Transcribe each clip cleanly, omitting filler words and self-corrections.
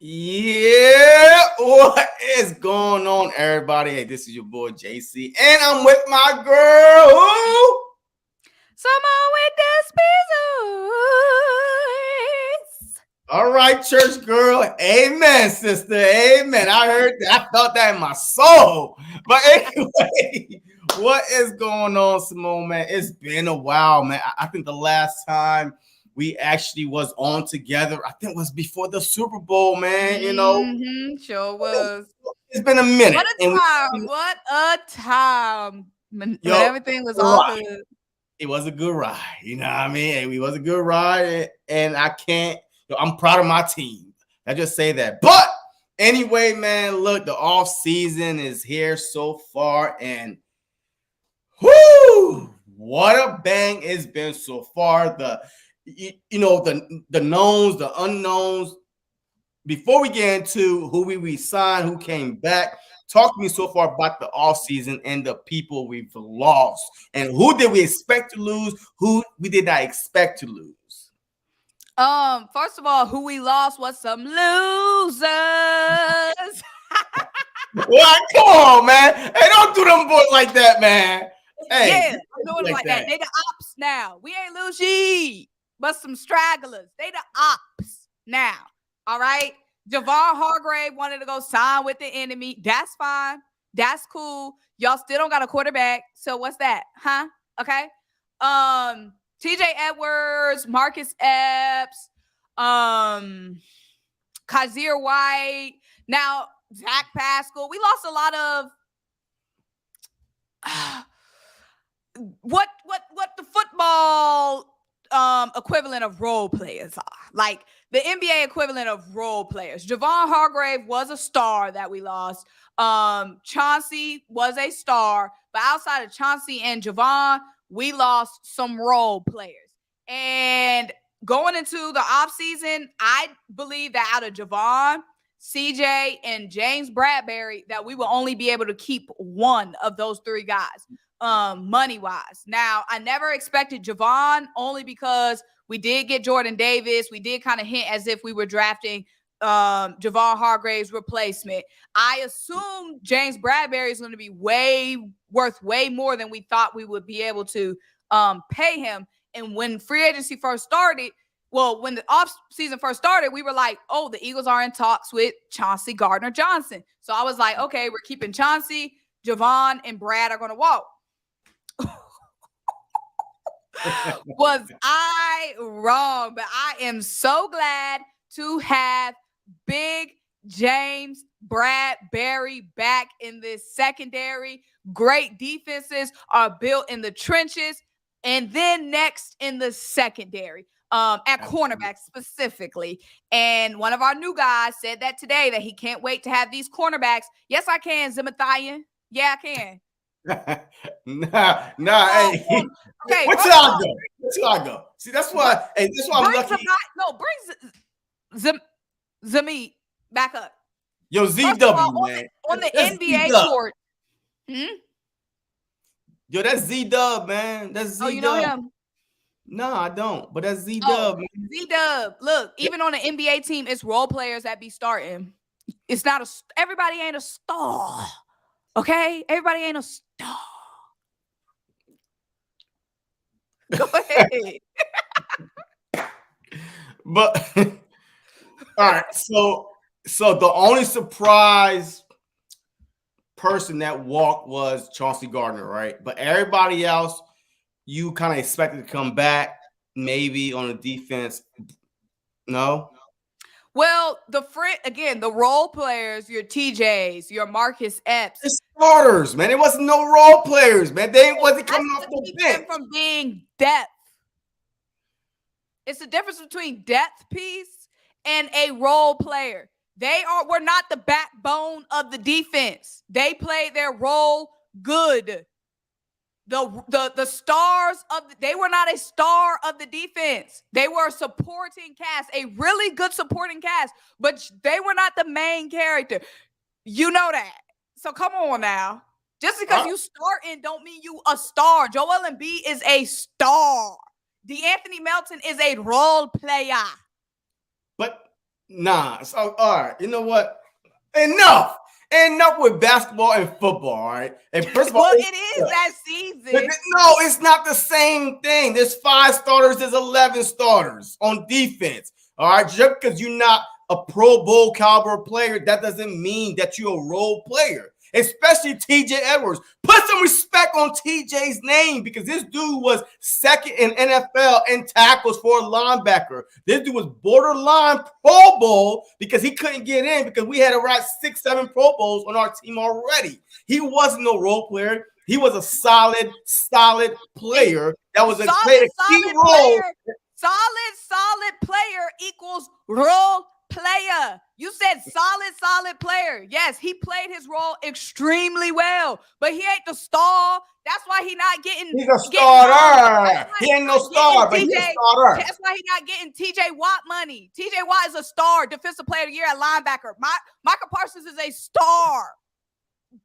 Yeah, what is going on, everybody? Hey, this is your boy JC, and I'm with my girl. Who? Symone with the speakers. All right, church girl. Amen, sister. Amen. I heard that. I felt that in my soul. But anyway, what is going on, Symone, man? It's been a while, man. I think the last time we actually was on together, I think it was before the Super Bowl, man. Sure was. It's been a minute. What a time. What a time. When Yo, everything was all good. it was a good ride. You know what I mean? It was a good ride, and I'm proud of my team. I just say that. But anyway, man, look, the off season is here so far, and whoo, what a bang it's been so far. The knowns, the unknowns. Before we get into who we signed, who came back, talk to me so far about the offseason and the people we've lost. And who did we expect to lose? Who we did not expect to lose? First of all, who we lost was some losers. What? Come on, man. Hey, don't do them boys like that, man. Hey, yeah, I'm doing like that. They the ops now. We ain't lose ye, but some stragglers. They the ops now. All right. Javon Hargrave wanted to go sign with the enemy. That's fine. That's cool. Y'all still don't got a quarterback. So what's that? Huh? Okay. TJ Edwards, Marcus Epps, Kazir White. Now, Zach Pascal. We lost a lot of what the football equivalent of role players are. Like the NBA equivalent of role players. Javon Hargrave was a star that we lost. Chauncey was a star, but outside of Chauncey and Javon, we lost some role players. And going into the offseason, I believe that out of Javon, CJ, and James Bradbury, that we will only be able to keep one of those three guys. Money-wise. Now, I never expected Javon only because we did get Jordan Davis. We did kind of hint as if we were drafting Javon Hargrave's replacement. I assumed James Bradbury is going to be worth way more than we thought we would be able to pay him. And when free agency first started, when the off season first started, we were like, oh, the Eagles are in talks with Chauncey Gardner-Johnson. So I was like, okay, we're keeping Chauncey, Javon, and Brad are going to walk. Was I wrong? But I am so glad to have big James Bradbury back in this secondary. Great defenses are built in the trenches, and then next in the secondary, at cornerback specifically. And one of our new guys said that today, that he can't wait to have these cornerbacks. Yes, I can, Zimathayan. Yeah, I can. Nah. Hey, okay. Where till I go? See, that's why. Hey, that's why I'm lucky. Bring Zamit back up. Yo, ZW, man. On the NBA court. Yo, that's Z-Dub, man. That's Z-Dub. Oh, you know him? No, I don't. But that's Z-Dub, man. Z-Dub. Look, even on the NBA team, it's role players that be starting. It's not everybody ain't a star. Okay? Everybody ain't a star. Go ahead. But all right, so the only surprise person that walked was Chauncey Gardner, right? But everybody else, you kind of expected to come back, maybe on the defense. No. Well, the role players, your TJs, your Marcus Epps. The starters, man. It wasn't no role players, man. They wasn't coming off the bench. From being depth. It's the difference between depth piece and a role player. Were not the backbone of the defense. They played their role good. The stars they were not a star of the defense. They were a supporting cast, a really good supporting cast, but they were not the main character. You know that. So come on now. Just because you starting don't mean you a star. Joel Embiid is a star. DeAnthony Melton is a role player. But Nah. So all right, you know what? Enough. Enough with basketball and football. All right. And first of all, Well, it is that season. no, it's not the same thing. There's 5 starters, there's 11 starters on defense. All right. Just because you're not a Pro Bowl caliber player, that doesn't mean that you're a role player. Especially TJ Edwards. Put some respect on TJ's name because this dude was second in NFL in tackles for a linebacker. This dude was borderline Pro Bowl because he couldn't get in because we had around 6, 7 Pro Bowls on our team already. He wasn't no role player. He was a solid player that was played a key role. Solid player equals role player. You said solid player. Yes, he played his role extremely well, but he ain't the star. That's why he not getting. He's a starter. He ain't no star, but he's a starter. That's why he not getting TJ Watt money. TJ Watt is a star, defensive player of the year at linebacker. Michael Parsons is a star.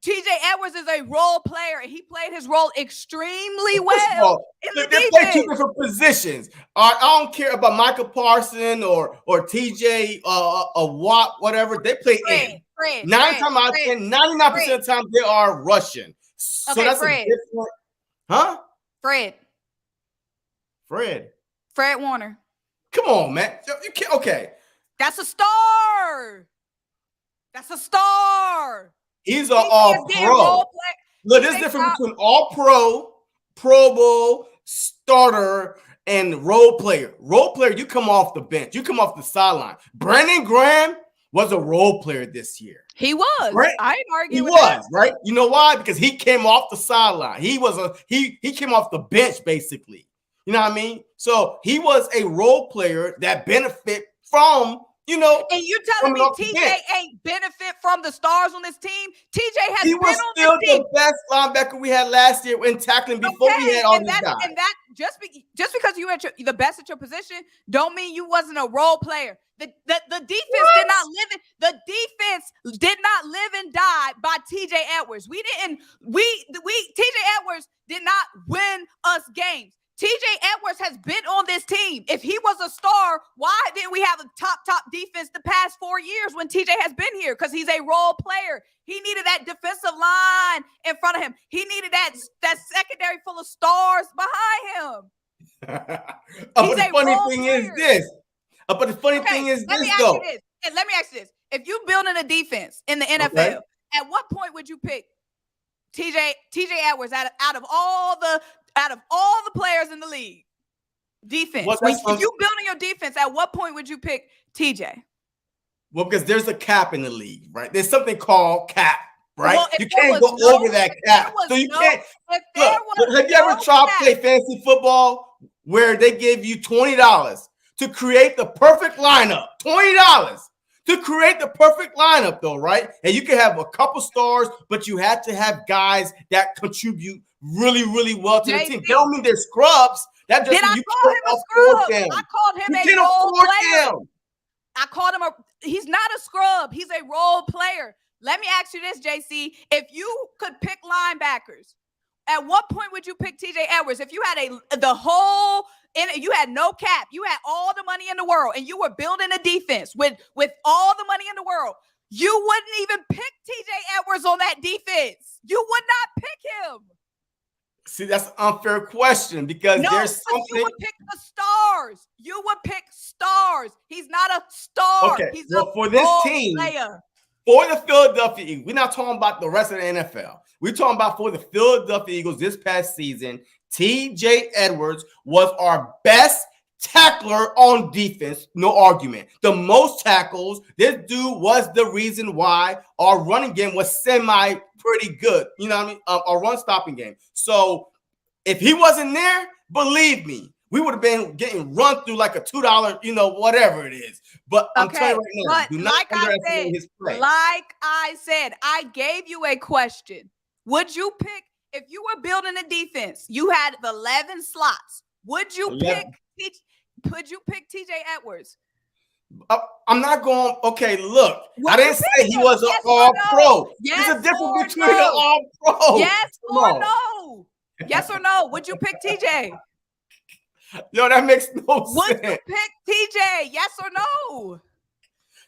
TJ Edwards is a role player, and he played his role extremely well in the defense. They play 2 different positions. I don't care about Michael Parsons or TJ Watt, whatever. They play in. 9 times out of 10, 99% of the time, they are Russian. So okay, that's Fred. a different. Huh? Fred Warner. Come on, man. You can't. Okay. That's a star. He's an all-pro. Look, there's a difference between all-pro, Pro Bowl, starter, and role player. Role player, you come off the bench. You come off the sideline. Brandon Graham was a role player this year. He was. Right? I ain't arguing with that. Right? You know why? Because he came off the sideline. He came off the bench, basically. You know what I mean? So he was a role player that benefit from and you telling me TJ ain't benefit from the stars on this team? TJ has he was still the best linebacker we had last year in tackling before we had all these guys. And that just because you were the best at your position, don't mean you wasn't a role player. The defense did not live in and die by TJ Edwards. TJ Edwards did not win us games. TJ Edwards has been on this team. If he was a star, why didn't we have a top defense the past 4 years when TJ has been here? Because he's a role player. He needed that defensive line in front of him. He needed that secondary full of stars behind him. But the funny thing is this. Let me ask you this. If you building a defense in the NFL, at what point would you pick TJ Edwards out of all the players in the league? Defense. If you building your defense, at what point would you pick TJ? Well, because there's a cap in the league, right? There's something called cap, right? Well, you can't go over that cap. So you can't. Look, have you ever tried to play fantasy football where they give you $20 to create the perfect lineup? $20 to create the perfect lineup, though, right? And you can have a couple stars, but you have to have guys that contribute really, really well to the team. That don't mean they're scrubs. That just means you can't afford them. I called him a role player. I called him he's not a scrub. He's a role player. Let me ask you this, JC. If you could pick linebackers, at what point would you pick TJ Edwards? If you had you had no cap, you had all the money in the world, and you were building a defense with all the money in the world, you wouldn't even pick TJ Edwards on that defense. You would not pick him. See, that's an unfair question because there's something. You would pick the stars. You would pick stars. He's not a star. Okay, he's for this team, player. For the Philadelphia Eagles, we're not talking about the rest of the NFL. We're talking about for the Philadelphia Eagles this past season, TJ Edwards was our best tackler on defense, no argument. The most tackles. This dude was the reason why our running game was pretty good. You know what I mean? Our run stopping game. So if he wasn't there, believe me, we would have been getting run through like a $2, whatever it is. But I'm telling you right now, do not underestimate his play. Like I said, I gave you a question. Would you pick, if you were building a defense, you had 11 slots, would you pick TJ Edwards? I'm not going, okay, look. I didn't say he was an all-pro. There's a difference between an all-pro. Yes or no? Yes or no? Would you pick TJ? Yo, that makes no sense. Would you pick TJ? Yes or no?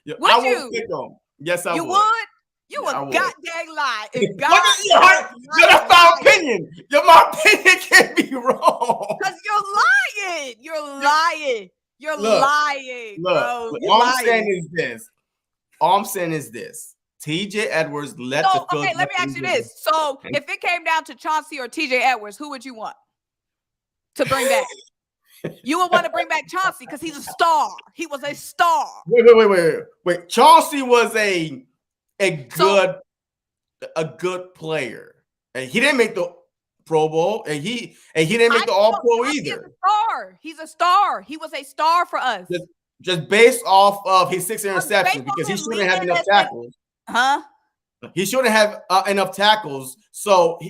Yo, Would I won't you? pick them. Yes, I You would. would? You Yeah, I a would. goddamn lie. If What God, is your that's my opinion. My opinion can't be wrong. because you're lying. You're lying. You're Look, lying, bro. You're all I'm lying. saying is this. All I'm saying is this. TJ Edwards let the So, okay, let me ask you this. So, if it came down to Chauncey or TJ Edwards, who would you want to bring back? You would want to bring back Chauncey because he's a star. He was a star. Wait. Chauncey was a good player. And he didn't make the Pro Bowl, and he didn't make the All Pro either. He's a star. He was a star for us. Just based off of his 6 interceptions, because he shouldn't have enough tackles. Huh? He shouldn't have enough tackles. So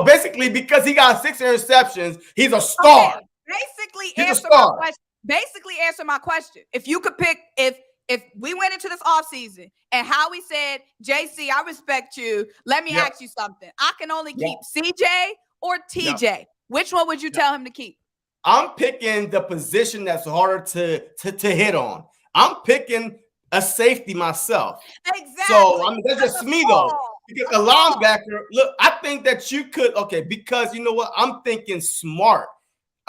basically, because he got 6 interceptions, he's a star. Okay. Answer my question. Basically, answer my question. If you could pick, if we went into this offseason and Howie said, JC, I respect you. Let me ask you something. I can only keep CJ or TJ. Yep. Which one would you tell him to keep? I'm picking the position that's harder to hit on. I'm picking a safety myself. Exactly. So I mean, that's just me though. Because a linebacker, look, I think that you could, because you know what? I'm thinking smart.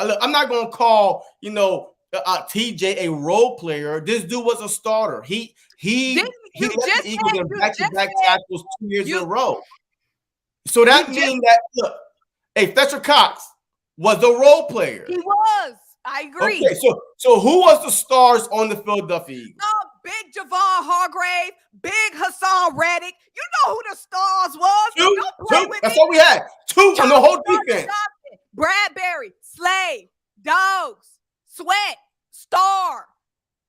Look, I'm not gonna call, TJ a role player. This dude was a starter. He led the Eagles in back-to-back tackles 2 years in a row. So that means that Fletcher Cox was a role player. He was. I agree. Okay, so who was the stars on the Philadelphia Eagles? Big Javon Hargrave, big Hassan Reddick. You know who the stars was. Two. That's all we had. 2 on the whole defense. Bradbury, Slade, Dogs, Sweat, Star.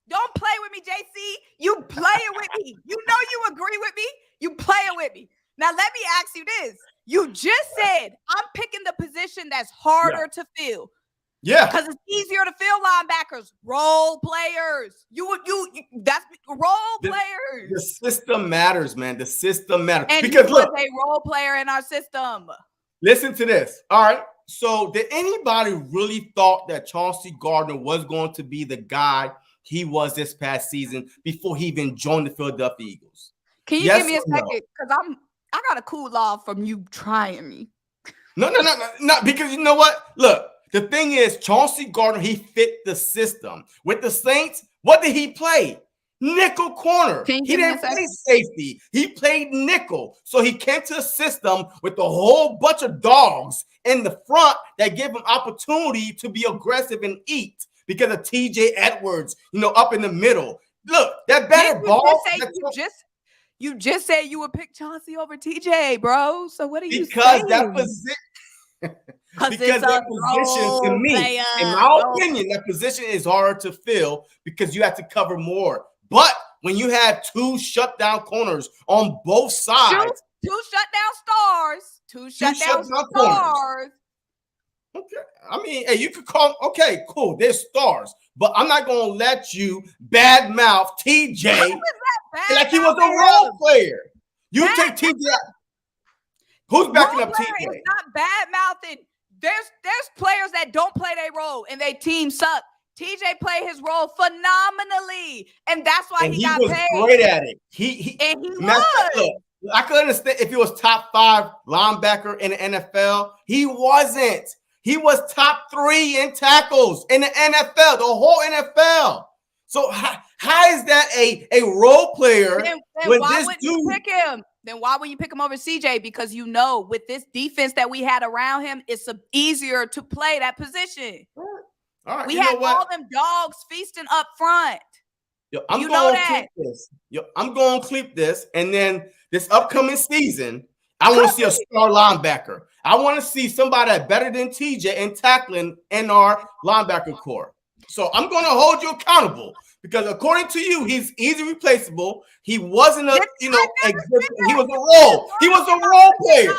Don't play with me, JC. You playing with me. You know you agree with me. You playing with me. Now let me ask you this. You just said I'm picking the position that's harder to fill. Yeah. Because it's easier to fill linebackers. Role players. That's role players. The system matters, man. The system matters. And because he was a role player in our system. Listen to this. All right. So did anybody really thought that Chauncey Gardner was going to be the guy he was this past season before he even joined the Philadelphia Eagles? Can you give me a second? Because I got a cool off from you trying me. No. Because you know what? Look, the thing is, Chauncey Gardner, he fit the system. With the Saints, what did he play? Nickel corner. He didn't play safety. He played nickel. So he came to a system with a whole bunch of dogs in the front that give him opportunity to be aggressive and eat because of TJ Edwards, up in the middle. Look, that batted ball. You just said you would pick Chauncey over TJ, bro. So what are you saying? Because that position. Because that position, to me, in my opinion, that position is harder to fill because you have to cover more. But when you have 2 shutdown corners on both sides, two shutdown stars. Okay, I mean, hey, you could call. Okay, cool. They're stars, but I'm not gonna let you badmouth TJ like he was a role player. You take TJ. Who's backing up TJ? It's not bad mouthing. There's players that don't play their role and their team suck. TJ played his role phenomenally, and that's why he got paid. He was great at it. He was. Look, I could understand if he was top 5 linebacker in the NFL. He wasn't. He was top 3 in tackles in the NFL, the whole NFL. So how is that a role player? Then why wouldn't you pick him? Then why would you pick him over CJ? Because with this defense that we had around him, it's easier to play that position. All right, we had all them dogs feasting up front. I'm going to clip this, and then this upcoming season, I want to see a star linebacker. I want to see somebody that's better than TJ in tackling in our linebacker core. So I'm going to hold you accountable because according to you, he's easily replaceable. He wasn't he was a role player.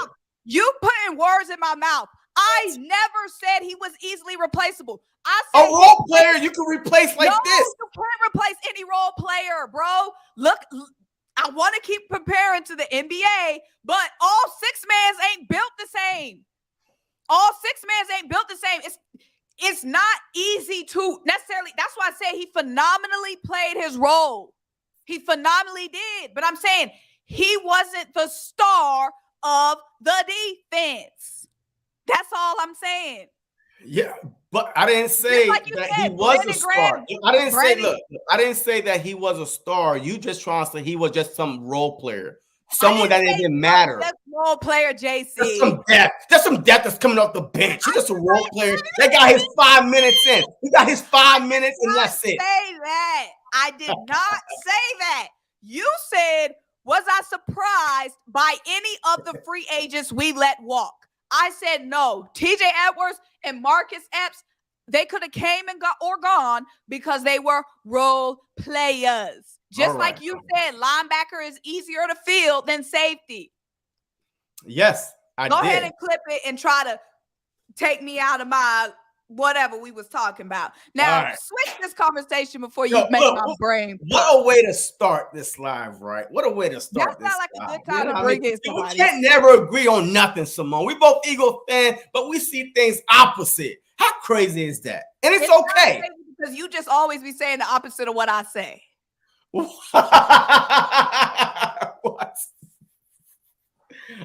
You putting words in my mouth. I never said he was easily replaceable. I said a role player you can replace like this. You can't replace any role player, bro. Look, I want to keep comparing to the NBA, but all 6-mans ain't built the same. All 6-mans ain't built the same. It's not easy to necessarily. That's why I say he phenomenally played his role. He phenomenally did. But I'm saying he wasn't the star of the defense. That's all I'm saying. Yeah, but I didn't say like that said, he was Brandon a star. Graham, I didn't say, Brandon, look, I didn't say that he was a star. You just trying to say he was just some role player. Someone that didn't matter. That's role player, JC. There's some depth. There's some depth that's coming off the bench. He's just a role player. They got his 5 minutes in. He got his 5 minutes, and that's it. Say that. I did not say that. You said, was I surprised by any of the free agents we let walk? I said no. TJ Edwards and Marcus Epps, they could have came and gone because they were role players. Just like you said, linebacker is easier to field than safety. Yes, I did. Go ahead and clip it and try to take me out of my whatever we was talking about. Now, switch this conversation before you make my brain pop. What a way to start this live, right? What a way to start this. That's not like a good time to bring in somebody. We can't never agree on nothing, Symone. We both Eagle fans, but we see things opposite. How crazy is that? And it's okay. Because you just always be saying the opposite of what I say. What?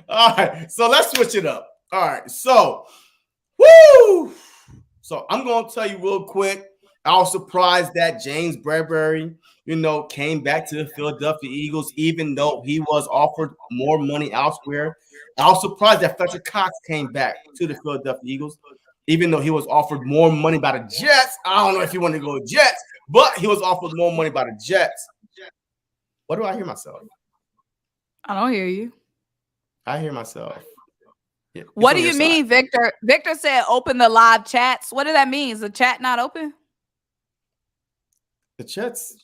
All right, so let's switch it up. All right, so woo! So I'm gonna tell you real quick. I was surprised that James Bradbury, came back to the Philadelphia Eagles, even though he was offered more money elsewhere. I was surprised that Fletcher Cox came back to the Philadelphia Eagles, even though he was offered more money by the Jets. I don't know if he wanted to go to Jets, but he was offered more money by the Jets. What do I hear myself? I don't hear you. I hear myself. Yeah, what do you mean, Victor? Victor said open the live chats. What does that mean? Is the chat not open? The chats?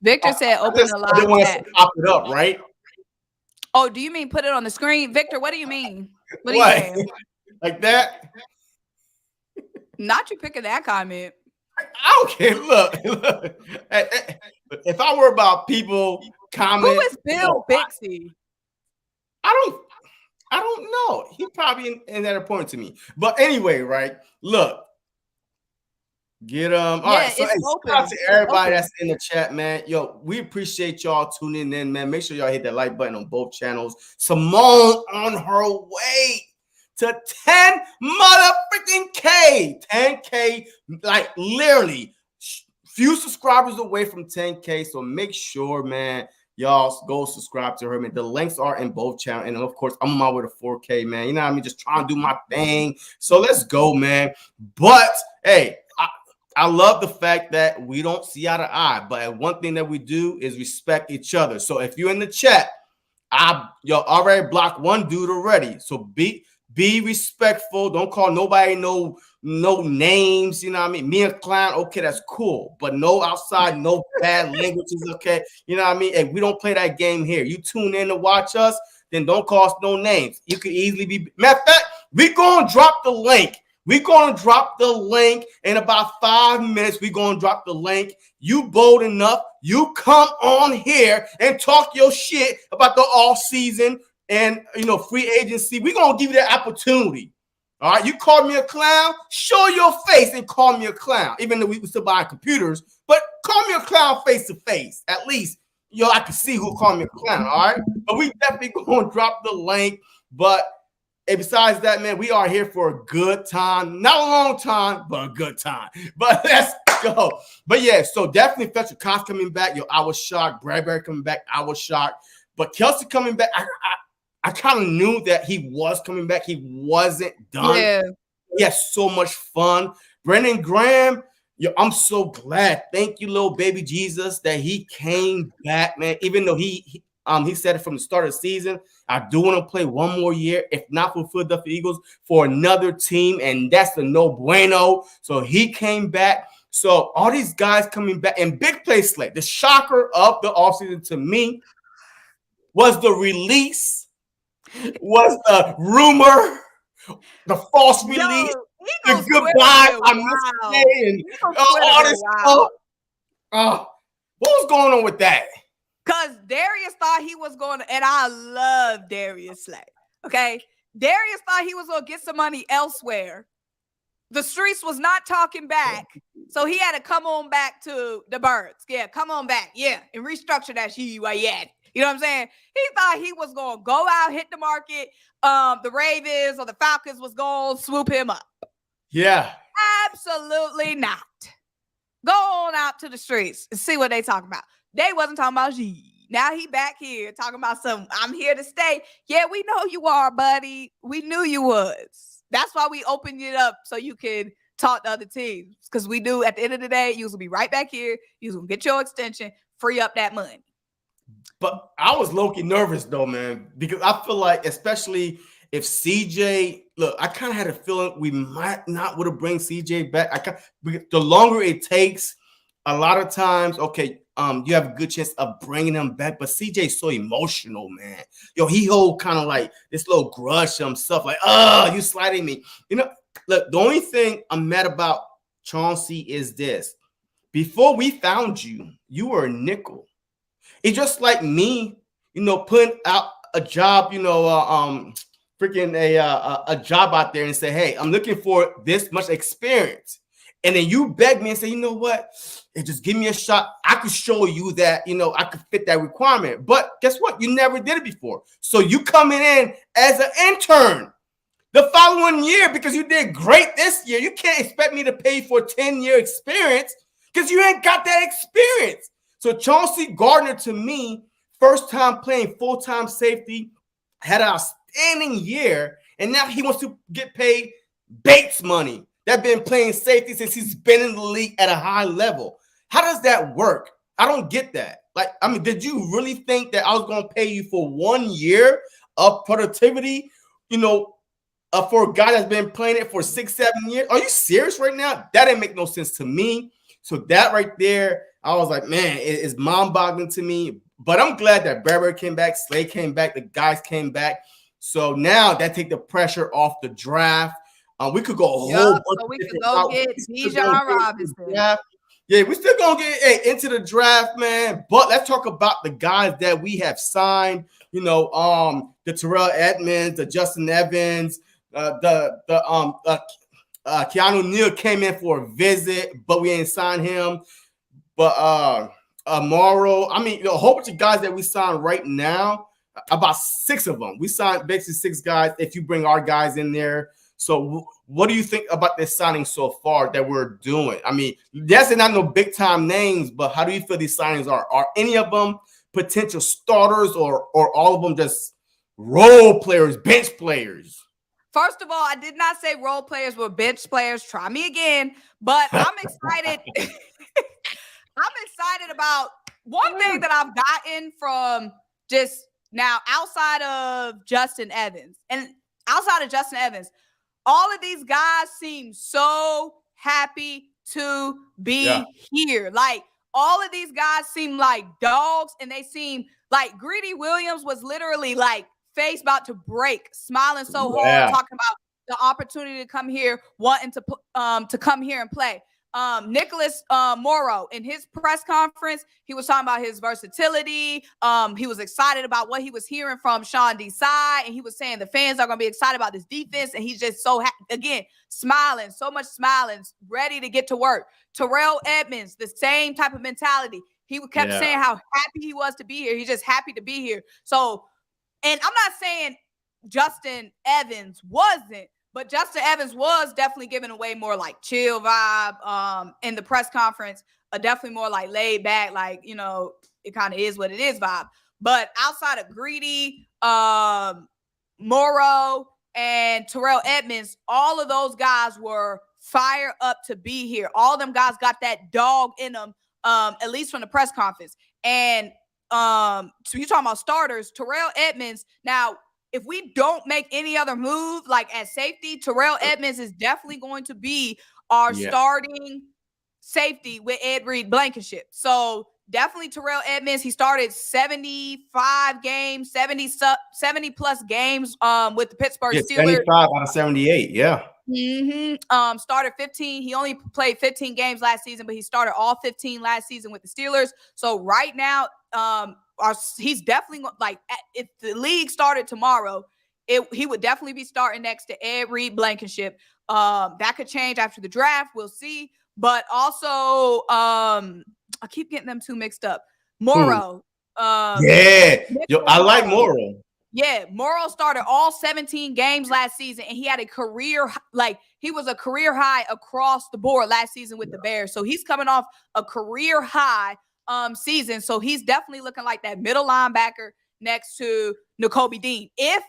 Victor said open the live chat. To pop it up, right? Oh, do you mean put it on the screen? Victor, what do you mean? What are you saying? Like that? Not you picking that comment. I don't care. Look. If I were about people comment. Who is Bill Bixby? I don't know. He probably in that important to me. But anyway, right? Look. Get all right. So shout out to everybody that's in the chat, man. Yo, we appreciate y'all tuning in, man. Make sure y'all hit that like button on both channels. Symone on her way to 10 motherfucking K. 10K, like literally few subscribers away from 10K. So make sure, man, y'all go subscribe to her, man. The links are in both channels. And of course, I'm on my way to 4K, man. You know what I mean? Just trying to do my thing. So let's go, man. But hey, I love the fact that we don't see eye to eye, but one thing that we do is respect each other. So if you're in the chat, you already blocked one dude already. So be respectful. Don't call nobody no names. You know what I mean? Me a clown, okay, that's cool. But no outside, no bad languages, okay? You know what I mean? Hey, we don't play that game here. You tune in to watch us, then don't call us no names. You could easily be. Matter of fact, we gonna drop the link. We're going to drop the link in about 5 minutes. We're going to drop the link. You bold enough, you come on here and talk your shit about the off season and, free agency. We're going to give you that opportunity. All right. You call me a clown, show your face and call me a clown, even though we still buy computers, but call me a clown face to face. At least, I can see who called me a clown. All right. But we definitely going to drop the link. But and besides that, man, we are here for a good time. Not a long time, but a good time. But let's go. But yeah, so definitely Fletcher Cox coming back. I was shocked. Bradbury coming back. I was shocked. But Kelsey coming back, I kind of knew that he was coming back. He wasn't done. Yeah. He had so much fun. Brandon Graham, I'm so glad. Thank you, little baby Jesus, that he came back, man. Even though he said it from the start of the season, I do want to play one more year, if not for Philadelphia Eagles, for another team, and that's a no-bueno. So he came back. So all these guys coming back, and big play slate. The shocker of the offseason to me was the release, was the rumor, the false release, the goodbye, I missed and all this stuff. What was going on with that? Because Darius thought he was going to, and I love Darius Slay. Okay. Darius thought he was going to get some money elsewhere. the streets was not talking back. So he had to come on back to the birds. Yeah, come on back. Yeah, and restructure that shit while you at it. You know what I'm saying? He thought he was going to go out, hit the market. The Ravens or the Falcons was going to swoop him up. Yeah. Absolutely not. Go on out to the streets and see what they talking about. They wasn't talking about G. Now he back here talking about some, I'm here to stay. Yeah, we know you are, buddy. We knew you was. That's why we opened it up so you can talk to other teams. Because we knew at the end of the day, you was going to be right back here. You was going to get your extension, free up that money. But I was low-key nervous though, man, because I feel like, especially if CJ, look, I kind of had a feeling we might not would have bring CJ back. The longer it takes, a lot of times, okay, you have a good chance of bringing him back. But CJ's so emotional, man. Yo, he hold kind of like this little grudge to himself, like, you sliding me. You know, look, the only thing I'm mad about Chauncey is this. Before we found you, you were a nickel. It's just like me, you know, putting out a job, you know, freaking a job out there and say, hey, I'm looking for this much experience. And then you beg me and say, you know what? Hey, just give me a shot. I could show you that, you know, I could fit that requirement. But guess what? You never did it before. So you coming in as an intern the following year because you did great this year. You can't expect me to pay for 10-year experience because you ain't got that experience. So Chauncey Gardner, to me, first time playing full-time safety, had an outstanding year, and now he wants to get paid Bates money. That been playing safety since he's been in the league at a high level. How does that work? I don't get that. Like, I mean, did you really think that I was going to pay you for 1 year of productivity, you know, for a guy that's been playing it for 6-7 years? Are you serious right now? That didn't make no sense to me. So that right there, I was like, man, it's mind-boggling to me. But I'm glad that Bradbury came back, Slade came back, the guys came back. So now that take the pressure off the draft. We could go a whole bunch so we could go get Bijan Robinson. Yeah, we still gonna get into the draft, man. But let's talk about the guys that we have signed. You know, the Terrell Edmonds, the Justin Evans, Keanu Neal came in for a visit, but we ain't signed him. But Morrow, I mean, you know, a whole bunch of guys that we signed right now, about 6 of them. We signed basically 6 guys if you bring our guys in there. So what do you think about this signing so far that we're doing? I mean, yes, they're not no big-time names, but how do you feel these signings are? Are any of them potential starters or all of them just role players, bench players? First of all, I did not say role players were bench players. Try me again. But I'm excited. I'm excited about one thing that I've gotten from just now outside of Justin Evans. And outside of Justin Evans, all of these guys seem so happy to be here. Like, all of these guys seem like dogs, and they seem like Greedy Williams was literally like face about to break, smiling so hard, talking about the opportunity to come here, wanting to come here and play. Nicholas Morrow, in his press conference, he was talking about his versatility. He was excited about what he was hearing from Sean Desai, and he was saying the fans are going to be excited about this defense, and he's just so again, smiling, so much smiling, ready to get to work. Terrell Edmonds, the same type of mentality. He kept saying how happy he was to be here. He's just happy to be here. So, and I'm not saying Justin Evans wasn't, but Justin Evans was definitely giving away more like chill vibe in the press conference, definitely more like laid back, like, you know, it kind of is what it is vibe. But outside of Greedy, Morrow, and Terrell Edmonds, all of those guys were fired up to be here. All of them guys got that dog in them, at least from the press conference. And so you're talking about starters, Terrell Edmonds. Now, if we don't make any other move, like at safety, Terrell Edmonds is definitely going to be our starting safety with Ed Reed Blankenship. So definitely Terrell Edmonds. He started 75 games, 70 plus games with the Pittsburgh Steelers. 75 out of 78, Started 15. He only played 15 games last season, but he started all 15 last season with the Steelers. So right now, he's definitely like, if the league started tomorrow, he would definitely be starting next to Ed Reed Blankenship. That could change after the draft. We'll see. But also, I keep getting them two mixed up. Morrow. Yo, I like Morrow. Yeah, Morrow started all 17 games last season, and he had a career, he was a career high across the board last season with the Bears. So he's coming off a career high season. So he's definitely looking like that middle linebacker next to Nakobe Dean. If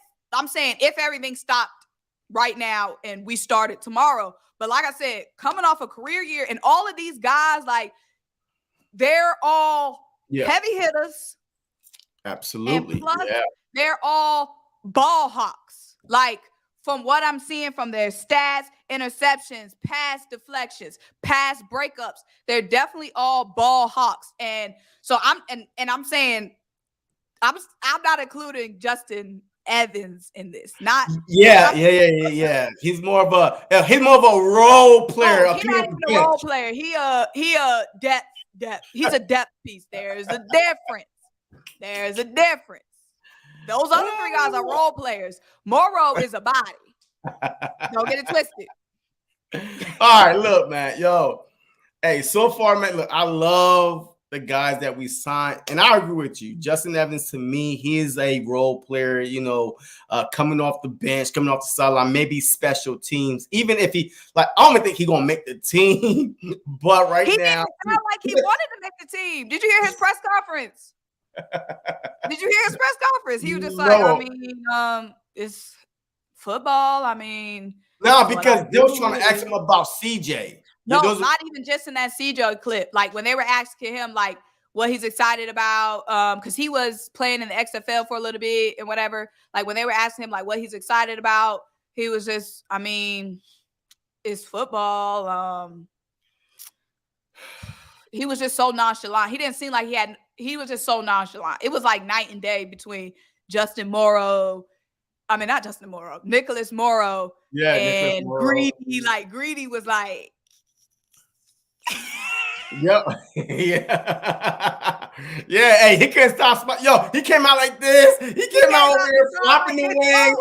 everything stopped right now and we started tomorrow. But like I said, coming off a career year, and all of these guys, like, they're all heavy hitters. Absolutely. And plus, they're all ball hawks. Like, from what I'm seeing from their stats, interceptions, pass deflections, pass breakups, they're definitely all ball hawks. And so I'm saying I'm not including Justin Evans in this. He's more of a role player. No, he's not even a role player. He a depth. He's a depth piece. There's a difference. Those other three guys are role players. Morrow is a body. Don't get it twisted. All right, look, man. Yo, hey, so far, man, look, I love the guys that we signed, and I agree with you. Justin Evans, to me, he is a role player, coming off the bench, coming off the sideline, maybe special teams. Even if I don't even think he's going to make the team, but now. He didn't sound like he wanted to make the team. Did you hear his press conference? He was just like, it's football. Because they was trying to ask him about CJ. No, not even just in that CJ clip. Like, when they were asking him, like, what he's excited about, because he was playing in the XFL for a little bit and whatever. Like, when they were asking him, like, what he's excited about, he was just, it's football. He was just so nonchalant. He didn't seem like he was just so nonchalant. It was like night and day between Nicholas Morrow and Nicholas Morrow. Greedy. Like, Greedy was like, yeah. Hey, he couldn't stop. Yo, he came out like this. He came out over here flopping the wings.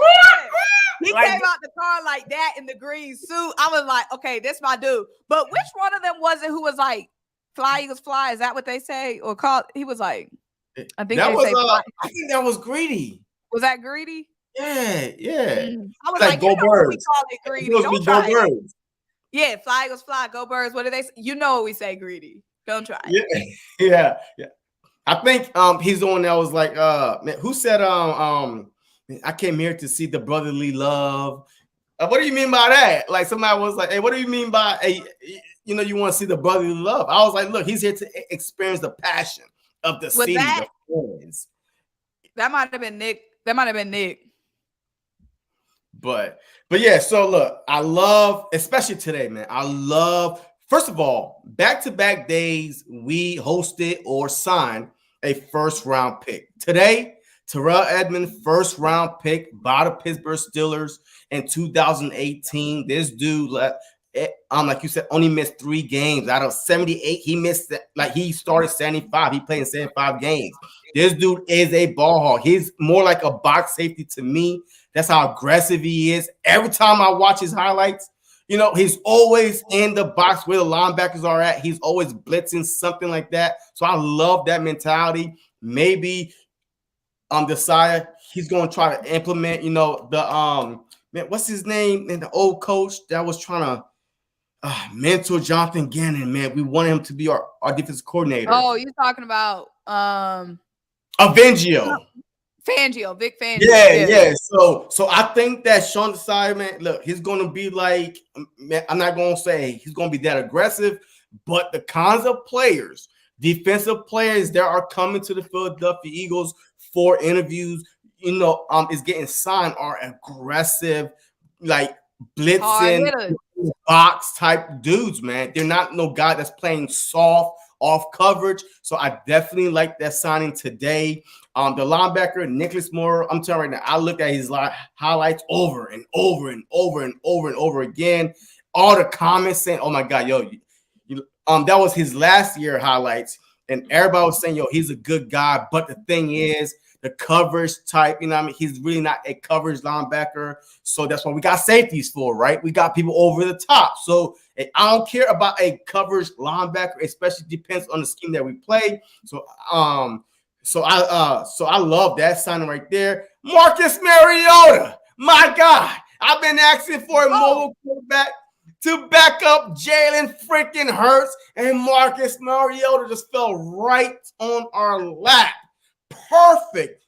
He came out the car like that in the green suit. I was like, okay, this my dude. But which one of them was it who was like, "Fly Eagles fly"? Is that what they say? Or called? He was like, I think that was Greedy. Was that Greedy? Yeah. I was like, go Birds. We call it Greedy. Don't try it. Yeah, "Fly Eagles fly, go Birds." What do they say? You know what we say, Greedy. Don't try it. Yeah. I think he's the one that was like, man, who said I came here to see the brotherly love. What do you mean by that? Like, somebody was like, hey, what do you mean by you want to see the brotherly love? I was like, look, he's here to experience the passion of the city. That might have been Nick. But yeah, so look, I love, especially today, man. I love, first of all, back-to-back days we hosted or signed a first-round pick. Today, Terrell Edmonds, first-round pick by the Pittsburgh Steelers in 2018. This dude, like you said, only missed 3 games out of 78. He missed, he started 75. He played in 75 games. This dude is a ball hog. He's more like a box safety to me. That's how aggressive he is. Every time I watch his highlights, he's always in the box where the linebackers are at. He's always blitzing, something like that. So I love that mentality. Maybe the side he's going to try to implement, man, what's his name? And the old coach that was trying to mentor Jonathan Gannon, man. We want him to be our defensive coordinator. Oh, you're talking about Avengio. Vic Fangio. Yeah. So I think that Sean Desai, man, look, he's gonna be like, man, I'm not gonna say he's gonna be that aggressive, but the kinds of players, defensive players that are coming to the Philadelphia Eagles for interviews, is getting signed are aggressive, like blitzing box type dudes, man. They're not no guy that's playing soft off coverage. So I definitely like that signing today. The linebacker, Nicholas Moore, I'm telling you right now, I look at his highlights over and over and over and over and over again. All the comments saying, oh my God, yo, that was his last year highlights. And everybody was saying, yo, he's a good guy. But the thing is, the coverage type. You know what I mean? He's really not a coverage linebacker. So that's what we got safeties for, right? We got people over the top. So I don't care about a coverage linebacker, especially depends on the scheme that we play. So I love that signing right there. Marcus Mariota, my God, I've been asking for a mobile quarterback to back up Jalen freaking Hurts, and Marcus Mariota just fell right on our lap. Perfect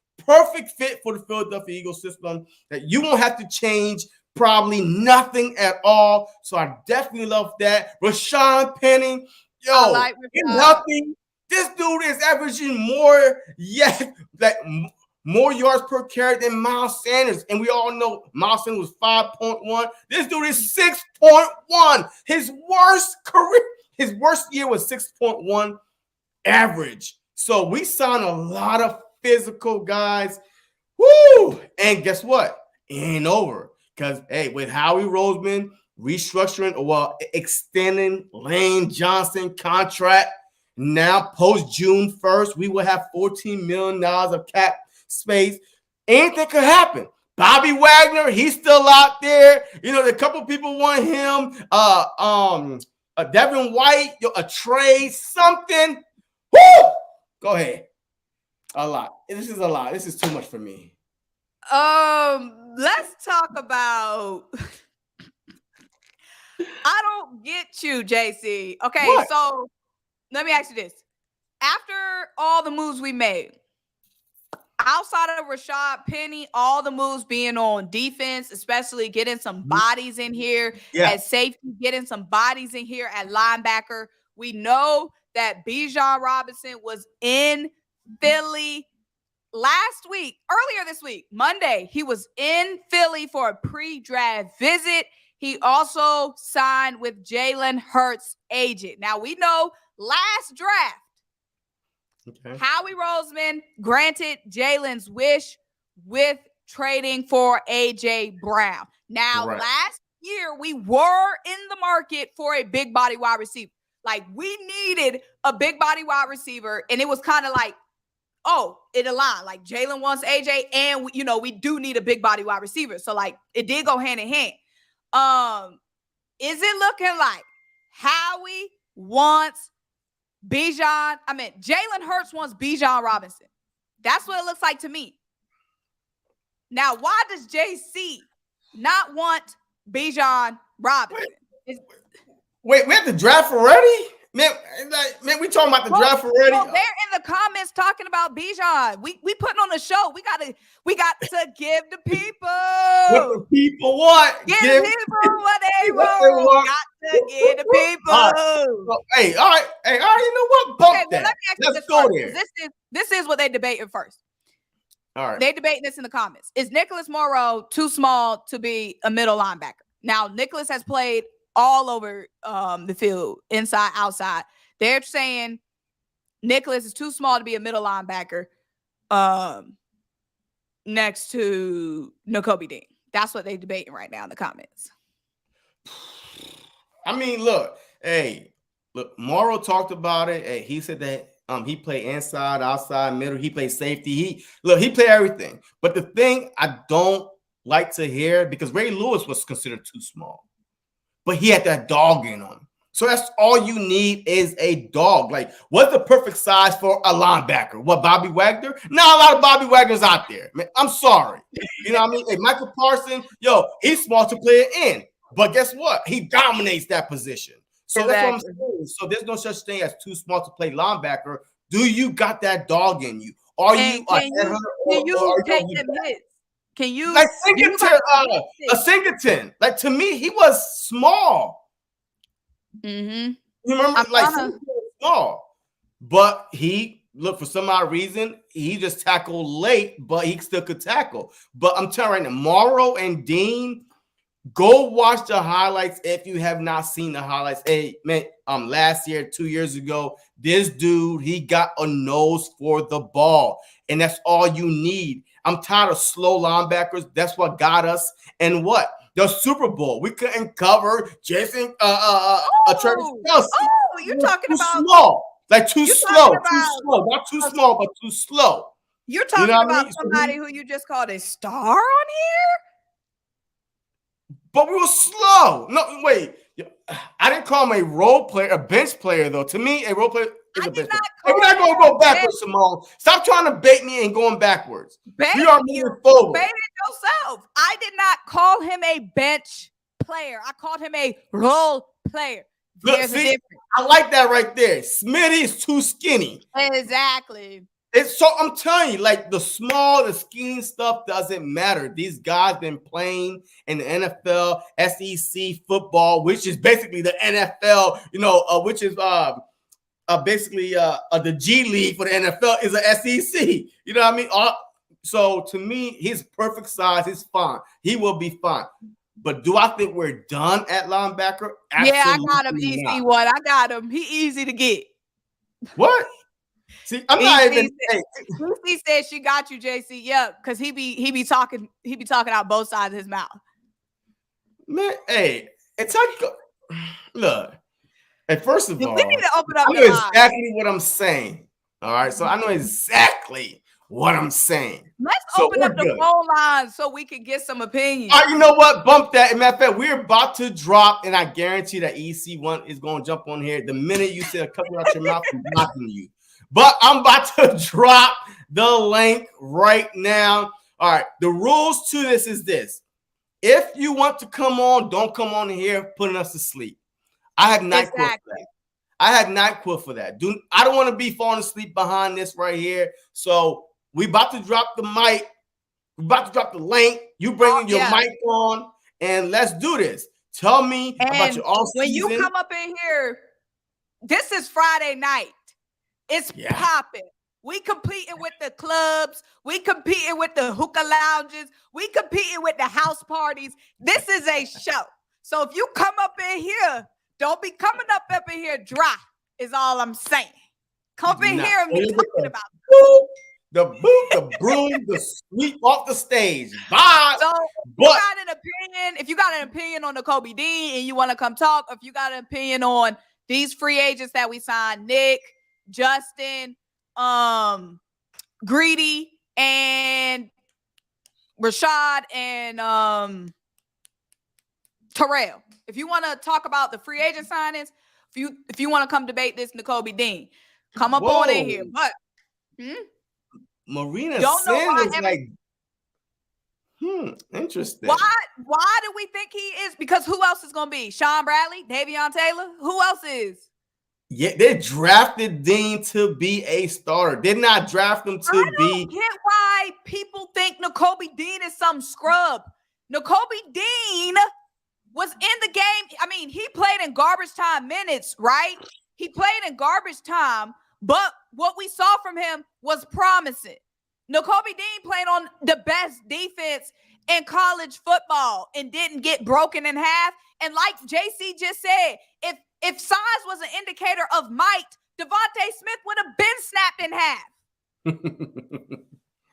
fit for the Philadelphia Eagles system that you won't have to change probably nothing at all. So I definitely love that. Rashawn Penny, healthy. This dude is averaging more, more yards per carry than Miles Sanders. And we all know Miles Sanders was 5.1. This dude is 6.1. His worst year was 6.1 average. So we signed a lot of physical guys. Woo! And guess what? It ain't over. Because, hey, with Howie Roseman restructuring, extending Lane Johnson contract, now post June 1st, we will have $14 million of cap space. Anything could happen. Bobby Wagner, he's still out there. You know, a couple people want him. Devin White, a trade, something. Woo! Go ahead. A lot. This is a lot. This is too much for me. Let's talk about. I don't get you, JC. Okay, what? So let me ask you this. After all the moves we made, outside of Rashad Penny, all the moves being on defense, especially getting some bodies in here at safety, getting some bodies in here at linebacker. We know that Bijan Robinson was in Philly earlier this week, Monday. He was in Philly for a pre-draft visit. He also signed with Jalen Hurts' agent. Now, we know last draft, Howie Roseman granted Jalen's wish with trading for A.J. Brown. Now, last year, we were in the market for a big body wide receiver. Like, we needed a big body wide receiver, and it was kind of like, it aligned. Like, Jalen wants AJ, and, we do need a big body wide receiver. So, like, it did go hand in hand. Is it looking like Howie wants Jalen Hurts wants Bijan Robinson? That's what it looks like to me. Now, why does JC not want Bijan Robinson? Wait, we have the draft already? Man, we talking about the draft already. Well, they're in the comments talking about Bijan. We putting on a show. We got to give the people. What the people want? Give the people what they want. Got to give the people. All right. You know what? Bump that. Let's go there. This is what they debating first. All right. They debating this in the comments. Is Nicholas Morrow too small to be a middle linebacker? Now, Nicholas has played all over the field, inside, outside. They're saying Nicholas is too small to be a middle linebacker next to Nakobe Dean. That's what they're debating right now in the comments. I mean, look, Morrow talked about it. Hey, he said that he played inside, outside, middle. He played safety. He played everything. But the thing I don't like to hear, because Ray Lewis was considered too small, but he had that dog in him. So that's all you need is a dog. Like, what's the perfect size for a linebacker? What, Bobby Wagner? Not a lot of Bobby Wagners out there. Man, I'm sorry. You know what I mean? Hey, Michael Parsons, he's small to play it in. But guess what? He dominates that position. So exactly. That's what I'm saying. So there's no such thing as too small to play linebacker. Do you got that dog in you? Are you a headhunter? Can you like Singleton? Like, to me, he was small. Mm-hmm. You remember, Singleton was small, but for some odd reason, he just tackled late, but he still could tackle. But I'm telling you right now, Morrow and Dean, go watch the highlights if you have not seen the highlights. Hey, man, last year, 2 years ago, this dude, he got a nose for the ball, and that's all you need. I'm tired of slow linebackers. That's what got us. And what? The Super Bowl. We couldn't cover Jason Travis Kelce. You're talking about small. Like too slow. Too slow. Not too small, but too slow. You're talking about somebody who you just called a star on here? But we were slow. No, wait. I didn't call him a role player, a bench player, though. To me, a role player is a bench player. Hey, we're not going to go backwards, Symone. Stop trying to bait me and going backwards. We are moving forward. Bait it yourself. I did not call him a bench player. I called him a role player. Look, see, I like that right there. Smitty is too skinny. Exactly. So I'm telling you, like the skinny stuff doesn't matter. These guys been playing in the NFL, SEC football, which is basically the NFL, which is basically the G League for the NFL is a SEC. You know what I mean? So to me, he's perfect size. He's fine. He will be fine. But do I think we're done at linebacker? Absolutely. Yeah, I got him EC1. I got him. He easy to get. What? See, I'm not even. Lucy said she got you, JC. Yeah, because he be talking out both sides of his mouth. Man, hey, it's like, look. Hey, first of all, we need to open up. I know exactly what I'm saying. All right, so I know exactly what I'm saying. Let's open up the phone lines so we can get some opinions. All right, you know what? Bump that. Matter of fact, we're about to drop, and I guarantee that EC1 is going to jump on here. The minute you say a couple out your mouth, I'm blocking you. But I'm about to drop the link right now. All right, the rules to this is this. If you want to come on, don't come on here putting us to sleep. I had NyQuil for that. I had NyQuil for that. I don't want to be falling asleep behind this right here. So we about to drop the mic. We about to drop the link. You bring your mic on, and let's do this. Tell me about your all-season. When you come up in here, this is Friday night. It's popping. We competing with the clubs. We competing with the hookah lounges. We competing with the house parties. This is a show. So if you come up in here, don't be coming up in here dry, is all I'm saying. Come in here and be talking about the boot, the broom, the sweep off the stage. Bye. So if you got an opinion on the Kobe Dean and you want to come talk, or if you got an opinion on these free agents that we signed, Nick, Justin, Greedy, and Rashad, and Terrell. If you want to talk about the free agent signings, if you want to come debate this, N'Kobe Dean, come up on in here. But Marina Sanders, interesting. Why do we think he is? Because who else is going to be? Sean Bradley, Davion Taylor? Who else is? Yeah, they drafted Dean to be a starter. Did not draft him to be. I don't get why people think N'Kobe Dean is some scrub. N'Kobe Dean was in the game. I mean, he played in garbage time minutes, right? He played in garbage time, but what we saw from him was promising. N'Kobe Dean played on the best defense in college football and didn't get broken in half. And like JC just said, if size was an indicator of might, Devontae Smith would have been snapped in half.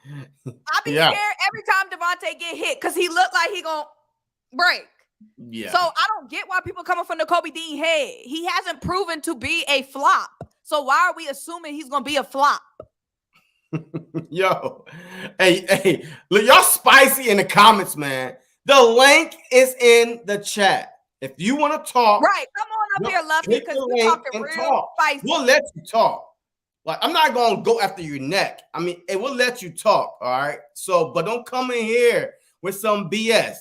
I'd be scared every time Devontae get hit because he looked like he gonna break. Yeah. So I don't get why people coming from the Kobe Dean head. He hasn't proven to be a flop. So why are we assuming he's gonna be a flop? Yo, hey, look, y'all spicy in the comments, man. The link is in the chat. If you want to talk, right, come on up here, Lovely, because we're talking real spicy. We'll let you talk. Like, I'm not gonna go after your neck. I mean, it will let you talk, all right? So, but don't come in here with some BS.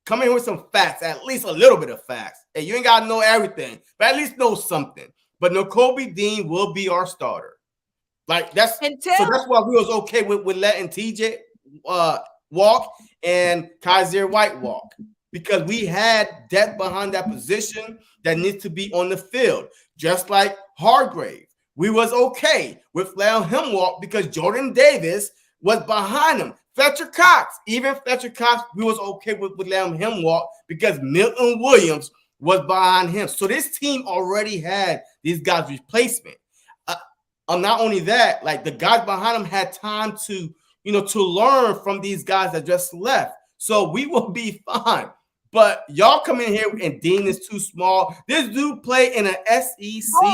Come in with some facts, at least a little bit of facts. Hey, you ain't gotta know everything, but at least know something. But N'Kobe Dean will be our starter. Like that's why we was okay with letting TJ walk and Kaiser White walk, because we had depth behind that position that needs to be on the field. Just like Hargrave, we was okay with letting him walk because Jordan Davis was behind him. Fletcher Cox, we was okay with letting him walk because Milton Williams was behind him. So this team already had these guys' replacement. Not only that, like the guys behind him had time to learn from these guys that just left. So we will be fine. But y'all come in here and Dean is too small. This dude play in an SEC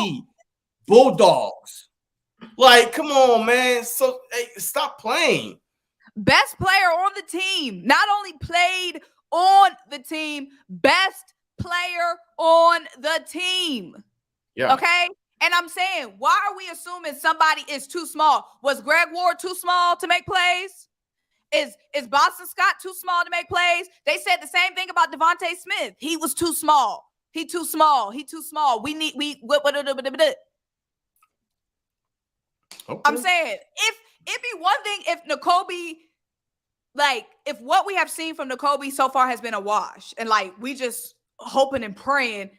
Bulldogs. Like, come on, man. So hey, stop playing. Best player on the team. Not only played on the team, best player on the team. Yeah. Okay? And I'm saying, why are we assuming somebody is too small? Was Greg Ward too small to make plays? Is Boston Scott too small to make plays? They said the same thing about Devontae Smith. He was too small. He too small. Okay. I'm saying if it'd be one thing if Nakobe, like if what we have seen from Nakobe so far has been a wash, and like we just hoping and praying.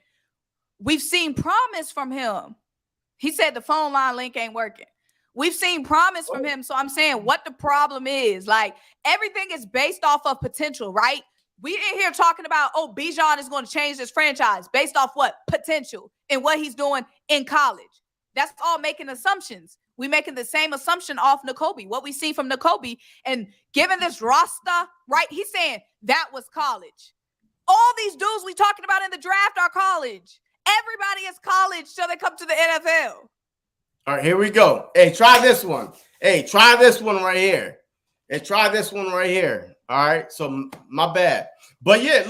We've seen promise from him. He said the phone line link ain't working. We've seen promise from him. So I'm saying what the problem is. Like everything is based off of potential, right? We in here talking about, oh, Bijan is going to change this franchise based off what? Potential and what he's doing in college. That's all making assumptions. We making the same assumption off Nakobe, what we see from Nakobe. And given this roster, right, he's saying that was college. All these dudes we talking about in the draft are college. Everybody is college till they come to the NFL. All right, here we go. Hey, try this one. Hey, try this one right here. And try this one right here. All right. So my bad. But yeah,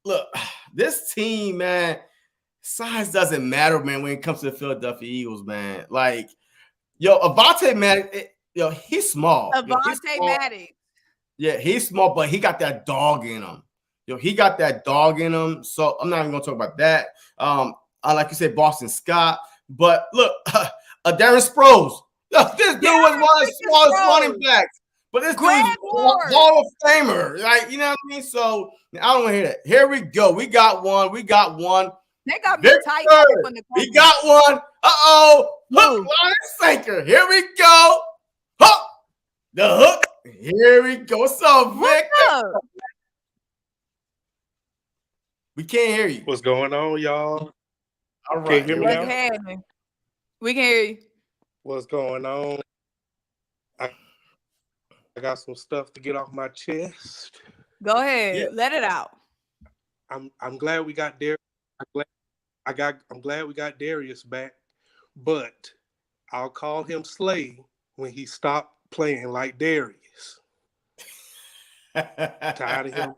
look, this team, man, size doesn't matter, man, when it comes to the Philadelphia Eagles, man. Like, yo, Avonte Maddox, yo, he's small. Avonte Maddox. Yeah, he's small, but he got that dog in him. Yo, he got that dog in him. So I'm not even gonna talk about that. Like you said, Boston Scott. But look, Darren Sproles. Yo, this dude was one of the smallest running backs. But this dude is Hall of Famer. Like, you know what I mean? So I don't want to hear that. Here we go. We got one. They got me tight. We got one. Uh-oh. Hook, line, and sinker. Here we go. Hook. The hook. Here we go. What's up, Victor? We can't hear you. What's going on, y'all? All right. Can you hear me now? We can hear you. What's going on? I got some stuff to get off my chest. Go ahead. Yeah. Let it out. I'm glad we got Darius. I'm glad we got Darius back, but I'll call him Slay when he stopped playing like Darius. Tired of him.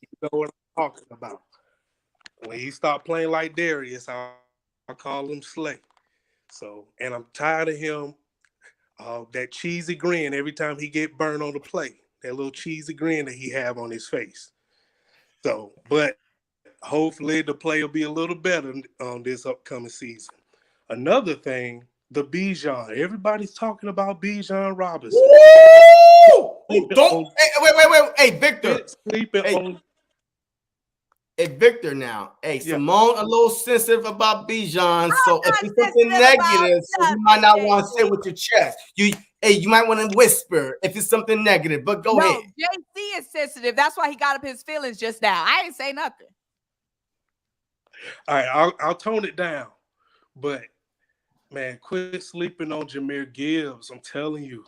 You know what I'm talking about. When he stopped playing like Darius, I'll call him Slay. So, and I'm tired of him, that cheesy grin every time he get burned on the play. That little cheesy grin that he have on his face. So, but hopefully the play will be a little better on this upcoming season. Another thing, the Bijan. Everybody's talking about Bijan Robinson. Don't wait. Hey, Victor. Hey, Victor now. Hey, yeah. Symone a little sensitive about Bijan. So if it's something negative, so you might not want to say with your chest. You might want to whisper if it's something negative, but go ahead. JC is sensitive. That's why he got up his feelings just now. I ain't say nothing. All right, I'll tone it down. But, man, quit sleeping on Jahmyr Gibbs. I'm telling you.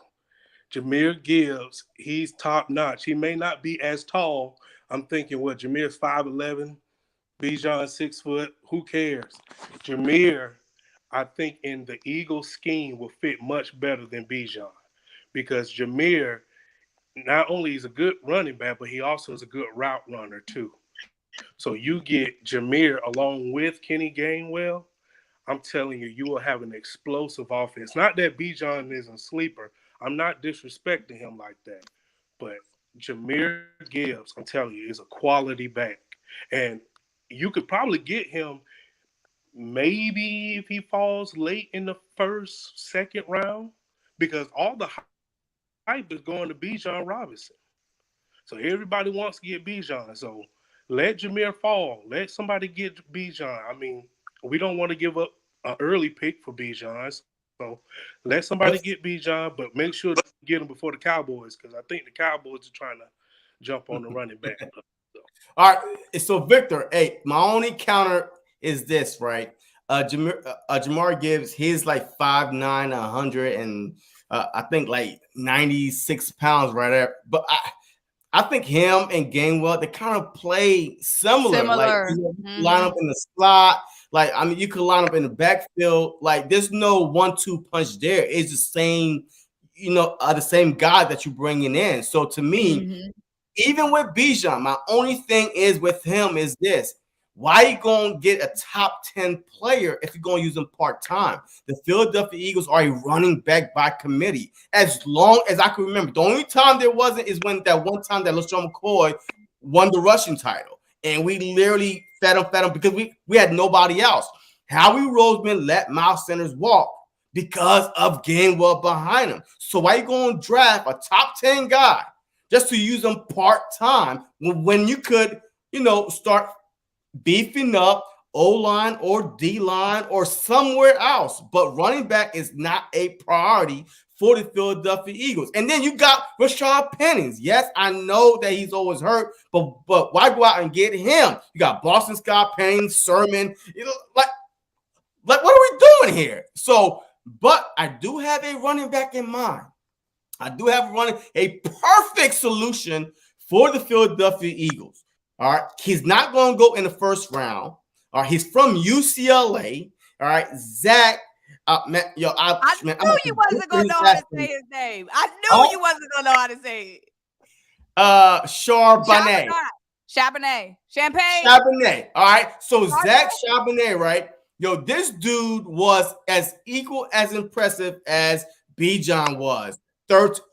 Jahmyr Gibbs, he's top notch. He may not be as tall. I'm thinking, Jahmyr's 5'11", Bijan 6 foot. Who cares? Jahmyr, I think in the Eagles scheme will fit much better than Bijan, because Jahmyr not only is a good running back, but he also is a good route runner too. So you get Jahmyr along with Kenny Gainwell, I'm telling you, you will have an explosive offense. Not that Bijan is a sleeper. I'm not disrespecting him like that, but Jahmyr Gibbs, I'm telling you, is a quality back. And you could probably get him maybe if he falls late in the first, second round, because all the hype is going to Bijan Robinson. So everybody wants to get Bijan. So let Jahmyr fall. Let somebody get Bijan. I mean, we don't want to give up an early pick for Bijan. So let somebody get Bijan, but make sure to get him before the Cowboys, because I think the Cowboys are trying to jump on the running back. So. All right. So, Victor, hey, my only counter is this, right? Jahmyr Gibbs, he's like 5'9", 100, and I think like 96 pounds right there. But I think him and Gainwell, they kind of play similar. Like, line up in the slot. Like, I mean, you could line up in the backfield. Like, there's no 1-2 punch there. It's the same, the same guy that you're bringing in. So to me, even with Bijan, my only thing is with him is this. Why are you going to get a top 10 player if you're going to use him part-time? The Philadelphia Eagles are a running back by committee. As long as I can remember, the only time there wasn't is when that one time that LeSean McCoy won the rushing title. And we literally fed him because we had nobody else. Howie Roseman let Miles Sanders walk because of Gainwell behind him. So why are you going to draft a top 10 guy just to use him part-time when you could, start beefing up O-line or D-line or somewhere else? But running back is not a priority for the Philadelphia Eagles. And then you got Rashad Penny. Yes, I know that he's always hurt, but why go out and get him? You got Boston Scott, Penny, Sermon. Like what are we doing here? So, but I do have a running back in mind. I do have a perfect solution for the Philadelphia Eagles. All right. He's not going to go in the first round. All right. He's from UCLA. All right. Zach. I knew you wasn't going to know how to say his name. I knew you wasn't going to know how to say it. Charbonnet. Champagne. All right. So Zach Charbonnet, right? This dude was as equal as impressive as Bijan was.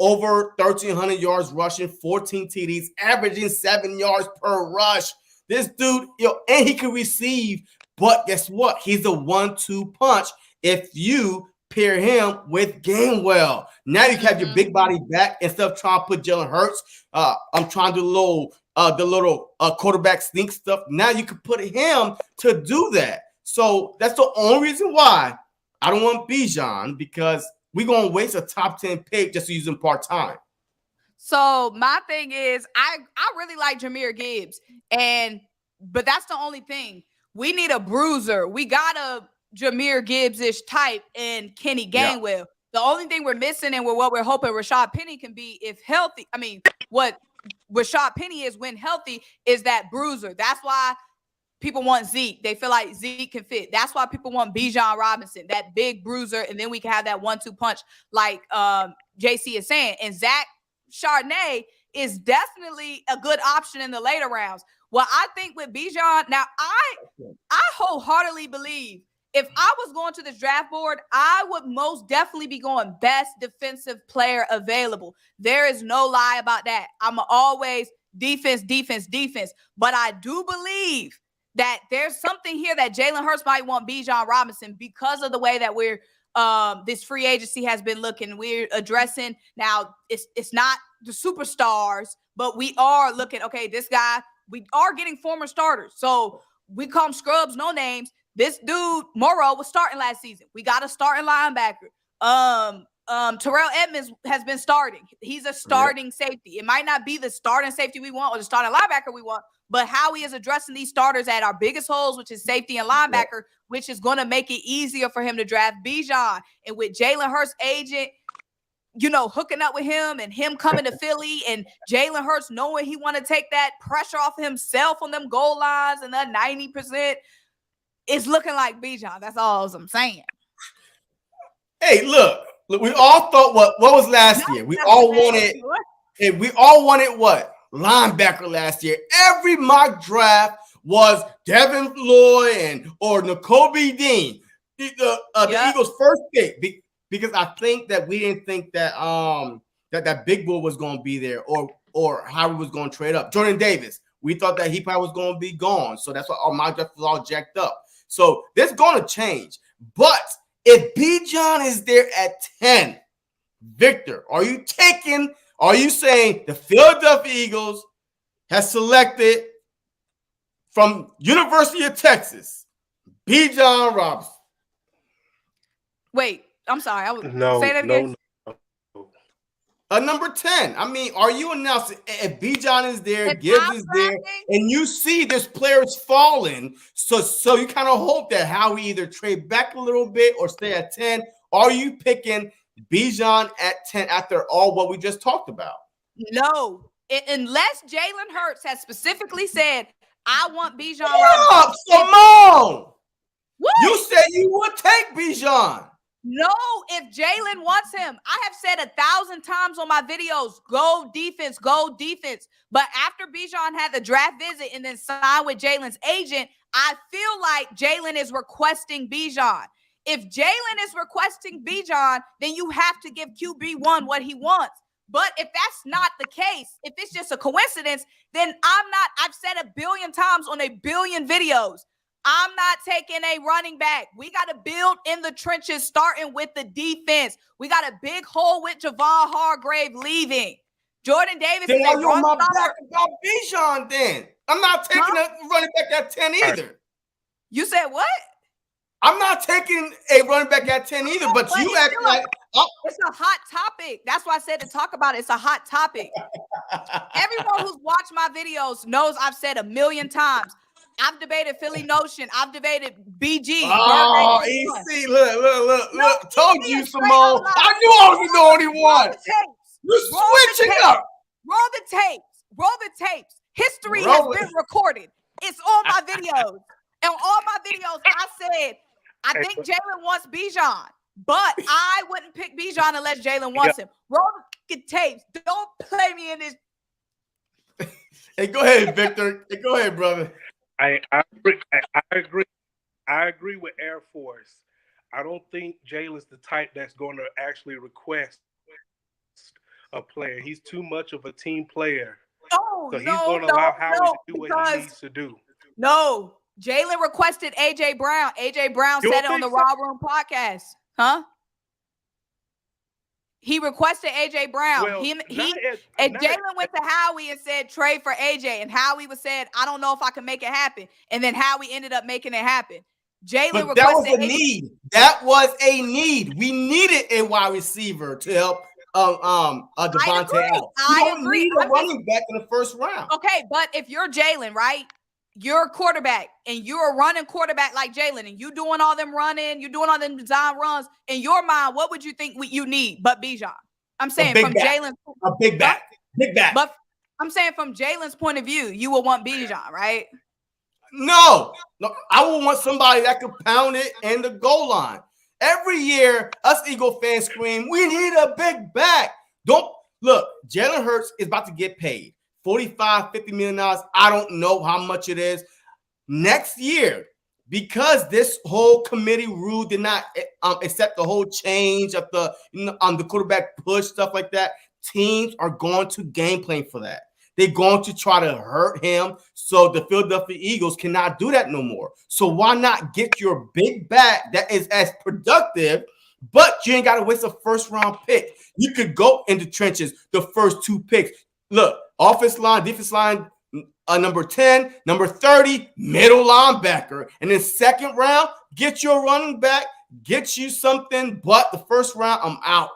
Over 1,300 yards rushing, 14 TDs, averaging 7 yards per rush. This dude, and he can receive, but guess what? He's a 1-2 punch if you pair him with Gainwell. Now you have your big body back instead of trying to put Jalen Hurts. I'm trying to do the little quarterback sneak stuff. Now you can put him to do that. So that's the only reason why I don't want Bijan, because we're going to waste a top 10 pick just to use him part-time. So my thing is, I really like Jahmyr Gibbs, but that's the only thing. We need a bruiser. We got a Jahmyr Gibbs-ish type in Kenny Gainwell. Yeah. The only thing we're missing and what we're hoping Rashad Penny can be if healthy. I mean, what Rashad Penny is when healthy is that bruiser. That's why people want Zeke. They feel like Zeke can fit. That's why people want Bijan Robinson, that big bruiser, and then we can have that 1-2 punch like JC is saying. And Zach Charbonnet is definitely a good option in the later rounds. Well, I think with Bijan, now I wholeheartedly believe if I was going to this draft board, I would most definitely be going best defensive player available. There is no lie about that. I'm always defense. But I do believe that there's something here that Jalen Hurts might want Bijan Robinson because of the way that we're this free agency has been looking. We're addressing now. It's not the superstars, but we are looking. Okay, this guy. We are getting former starters, so we call them scrubs, no names. This dude Morrow was starting last season. We got a starting linebacker. Terrell Edmonds has been starting. He's a starting safety. It might not be the starting safety we want or the starting linebacker we want, but how he is addressing these starters at our biggest holes, which is safety and linebacker, which is going to make it easier for him to draft Bijan. And with Jalen Hurts' agent, hooking up with him and him coming to Philly and Jalen Hurts knowing he want to take that pressure off himself on them goal lines and that 90%, it's looking like Bijan. That's all I'm saying. Hey, look, we all thought what was last year? We all wanted what? Linebacker last year. Every mock draft was Devin Lloyd or Nakobe Dean, the Eagles' first pick, because I think that we didn't think that that Big Bull was going to be there or Howard was going to trade up. Jordan Davis, we thought that he probably was going to be gone, so that's why our mock draft was all jacked up. So this is going to change. But if Bijan is there at 10, Victor, are you saying the Philadelphia Eagles has selected from University of Texas, Bijan Robinson? Wait, I'm sorry. Say that again. No. Number 10. I mean, are you announcing if Bijan is there, Gibbs is there, and you see this player is falling, so you kind of hope that Howie either trade back a little bit or stay at 10? Are you picking Bijan at 10 after all what we just talked about? No, unless Jalen Hurts has specifically said, I want Bijan Robinson. Symone! What? You said you would take Bijan. No, if Jalen wants him, I have said 1,000 times on my videos, go defense, go defense. But after Bijan had the draft visit and then signed with Jalen's agent, I feel like Jalen is requesting Bijan. If Jalen is requesting Bijan, then you have to give QB1 what he wants. But if that's not the case, if it's just a coincidence, then I've said 1 billion times on 1 billion videos, I'm not taking a running back. We got to build in the trenches, starting with the defense. We got a big hole with Javon Hargrave leaving. Jordan Davis Then is why a you on run my stopper. back about Bijan then? I'm not taking a running back at 10 either. You said what? I'm not taking a running back at 10 either, but you act like it's a hot topic. That's why I said to talk about it. It's a hot topic. Everyone who's watched my videos knows I've said 1 million times. I've debated Philly Notion. I've debated BG. Oh, EC, look. Told you, Symone. I knew I was the only one. You're switching up. Roll the tapes. Roll the tapes. History has been recorded. It's on my videos. And all my videos, I said, I think Jalen wants Bijan, but I wouldn't pick Bijan unless Jalen wants him. Roll the tapes. Don't play me in this. Hey, go ahead, Victor. Hey, go ahead, brother. I agree with Air Force. I don't think Jalen's the type that's going to actually request a player. He's too much of a team player. So he's going to allow Howie to do what he needs to do. No, Jalen requested AJ Brown. AJ Brown said it on the Raw Room podcast. Huh? He requested AJ Brown. Well, and Jalen went to Howie and said trade for AJ, and Howie said, I don't know if I can make it happen. And then Howie ended up making it happen. Jalen requested. That was a need. That was a need. We needed a wide receiver to help Devontae out. I agree. Need a running back in the first round. Okay, but if you're Jalen, right? You're a quarterback and you're a running quarterback like Jalen, and you doing all them running, you doing all them design runs. In your mind, what would you think you need but Bijan? I'm saying from Jalen, a big back. But I'm saying from Jalen's point of view, you will want Bijan, right? No, I would want somebody that could pound it in the goal line. Every year, us Eagle fans scream, we need a big back. Don't look, Jalen Hurts is about to get paid. $45-50 million. I don't know how much it is next year, because this whole committee rule did not accept the whole change of the quarterback push, stuff like that. Teams are going to game plan for that. They're going to try to hurt him, so the Philadelphia Eagles cannot do that no more. So why not get your big back that is as productive, but you ain't got to waste a first-round pick. You could go in the trenches the first 2 picks. Look, offense line, defense line, number 10, number 30, middle linebacker. And then second round, get your running back, get you something, but the first round, I'm out.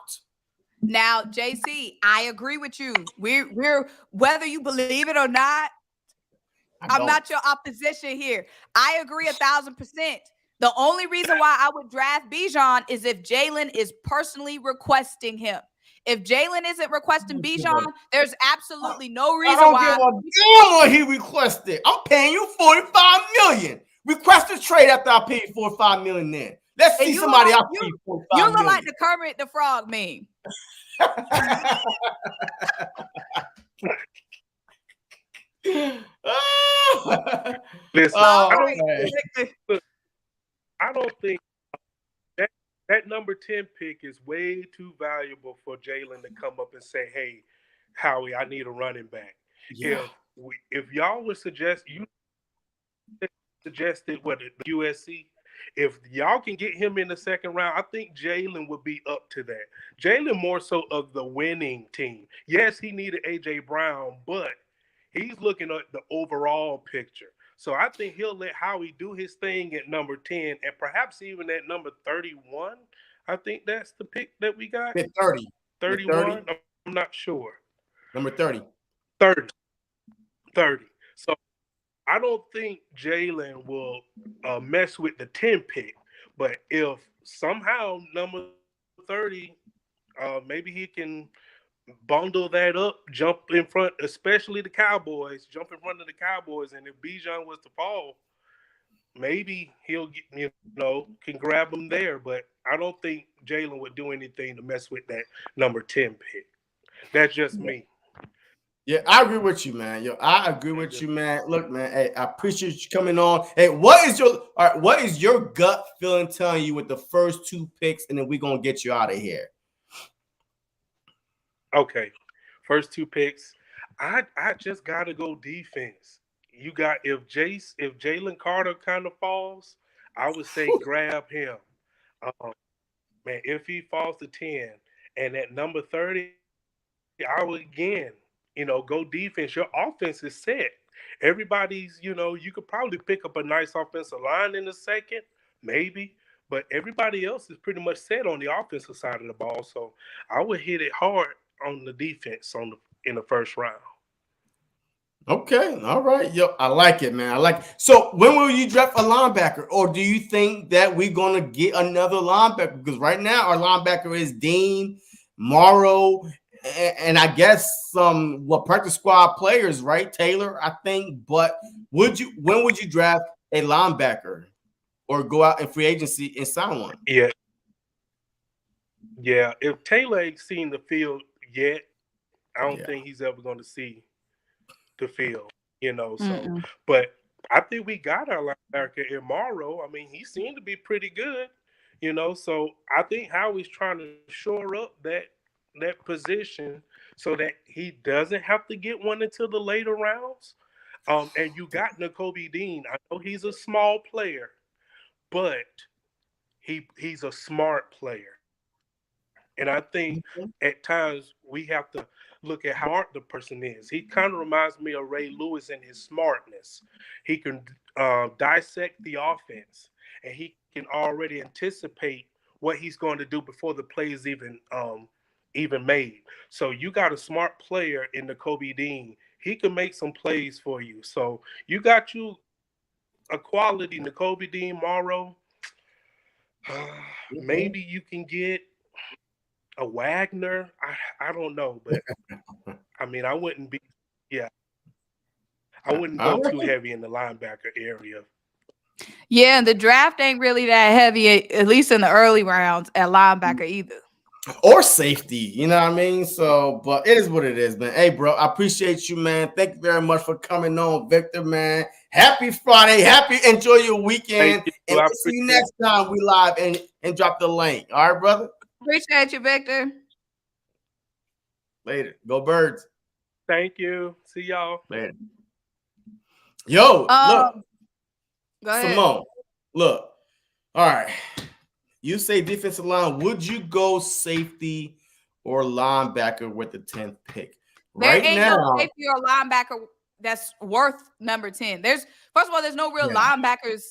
Now, JC, I agree with you. We're whether you believe it or not, I'm not your opposition here. I agree 1,000%. The only reason why I would draft Bijan is if Jalen is personally requesting him. If Jalen isn't requesting Bijan, there's absolutely no reason why. I don't give a damn what he requested. I'm paying you $45 million. Request a trade after I pay you $45 million. Then let's see somebody else pay $45 million. You look like the Kermit the Frog meme. Listen, I don't think that number 10 pick is way too valuable for Jalen to come up and say, hey, Howie, I need a running back. Yeah. If y'all would suggested what the USC, if y'all can get him in the second round, I think Jalen would be up to that. Jalen more so of the winning team. Yes, he needed AJ Brown, but he's looking at the overall picture. So I think he'll let Howie do his thing at number 10 and perhaps even at number 31. I think that's the pick that we got. 30. 31? I'm not sure. Number 30. 30. So I don't think Jalen will mess with the 10 pick. But if somehow number 30, maybe he can bundle that up, jump in front, especially the Cowboys, jump in front of the Cowboys. And if Bijan was to fall, maybe he'll get, can grab him there. But I don't think Jalen would do anything to mess with that number 10 pick. That's just me. Yeah, I agree with you, man. Yo, I agree That's with just you, man. Look, man, hey, I appreciate you coming on. Hey, what is your gut feeling telling you with the first two picks, and then we're gonna get you out of here? okay. First two picks. I just gotta go defense. You got if Jalen Carter kind of falls, I would say grab him. Um, man, if he falls to 10 and at number 30, I would again, go defense. Your offense is set. Everybody's, you could probably pick up a nice offensive line in a second, maybe, but everybody else is pretty much set on the offensive side of the ball. So I would hit it hard on the defense in the first round. Okay, all right. Yo, I like it, man. I like it. So when will you draft a linebacker? Or do you think that we're gonna get another linebacker? Because right now our linebacker is Dean, Morrow, and I guess some practice squad players, right? Taylor, I think. But when would you draft a linebacker or go out in free agency and sign one? Yeah, yeah. If Taylor ain't seen the field yet, I don't Yeah. think he's ever going to see the field. So, Mm-mm. but I think we got our linebacker in Morrow. I mean, he seemed to be pretty good. So I think Howie's trying to shore up that position so that he doesn't have to get one into the later rounds. And you got Nakobe Dean. I know he's a small player, but he's a smart player. And I think at times we have to look at how smart the person is. He kind of reminds me of Ray Lewis in his smartness. He can dissect the offense, and he can already anticipate what he's going to do before the play is even made. So you got a smart player in the Kobe Dean. He can make some plays for you. So you got you a quality Nakobe Dean Morrow. Mhm. Maybe you can get a Wagner. I don't know, but I mean, yeah, I wouldn't go All too right. heavy in the linebacker area. Yeah, the draft ain't really that heavy, at least in the early rounds at linebacker either. Or safety, you know what I mean? So, but it is what it is, man. Hey, bro, I appreciate you, man. Thank you very much for coming on, Victor, man. Happy Friday. Enjoy your Thank weekend. you. And I we'll see you appreciate. next time we live and drop the link. All right, brother? Appreciate you, Victor. Later. Go Birds. Thank you. See y'all. Later. Yo, look, Go ahead. Symone, look. All right. You say defensive line. Would you go safety or linebacker with the 10th pick? There Right ain't no now, safety or linebacker that's worth number 10. First of all, there's no real yeah, linebackers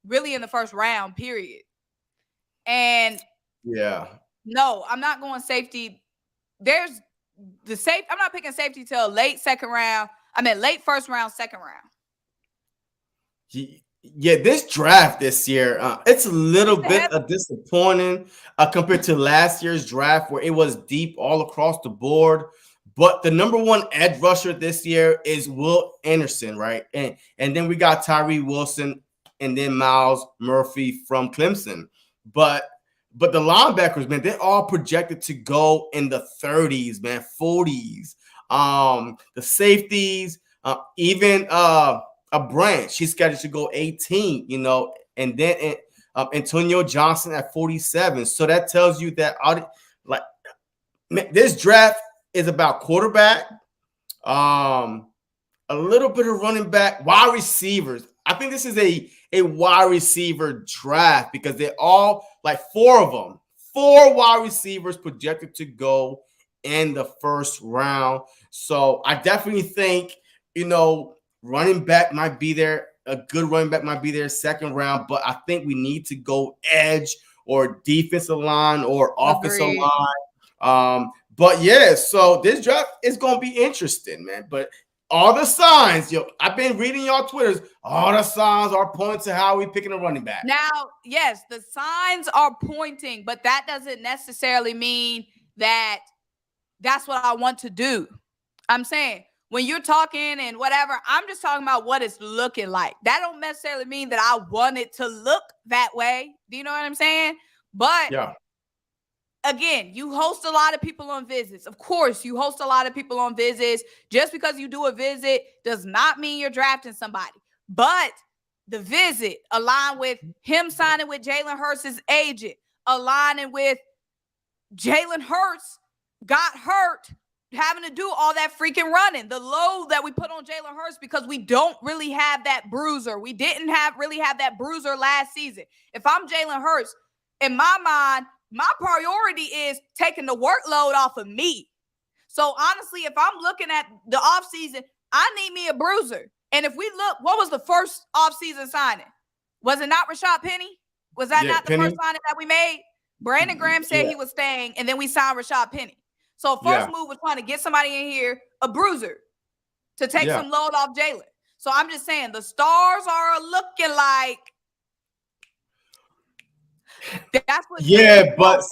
really in the first round, period. And yeah. no, I'm not going safety. There's I'm not picking safety till late second round. I mean late first round, second round. Yeah, this draft this year, it's a little It's bit ahead. disappointing compared to last year's draft where it was deep all across the board. But the number one edge rusher this year is Will Anderson, right? And then we got Tyree Wilson and then Miles Murphy from Clemson. But but the linebackers, man, they're all projected to go in the 30s, man, 40s. The safeties, even a branch. She's scheduled to go 18, and then Antonio Johnson at 47. So that tells you that like this draft is about quarterback, um, a little bit of running back, wide receivers. I think this is a wide receiver draft because they're all like four wide receivers projected to go in the first round. So I definitely think, running back might be there. A good running back might be there second round, but I think we need to go edge or defensive line or offensive Agreed. line. But yeah, so this draft is gonna be interesting, man. But all the signs, I've been reading y'all Twitters. All the signs are pointing to how we picking a running back. Now, yes, the signs are pointing, but that doesn't necessarily mean that that's what I want to do. I'm saying when you're talking and whatever, I'm just talking about what it's looking like. That don't necessarily mean that I want it to look that way. Do you know what I'm saying? But Yeah. Again, you host a lot of people on visits. Of course, you host a lot of people on visits. Just because you do a visit does not mean you're drafting somebody. But the visit aligned with him signing with Jalen Hurts' agent, aligning with Jalen Hurts got hurt having to do all that freaking running. The load that we put on Jalen Hurts because we don't really have that bruiser. We didn't really have that bruiser last season. If I'm Jalen Hurts, in my mind, my priority is taking the workload off of me. So honestly, if I'm looking at the offseason, I need me a bruiser. And if we look, what was the first offseason signing? Was it not Rashad Penny? Was that not the first signing that we made? Brandon Graham said he was staying, and then we signed Rashad Penny. So first move was trying to get somebody in here, a bruiser, to take some load off Jalen. So I'm just saying the stars are looking like that's what. But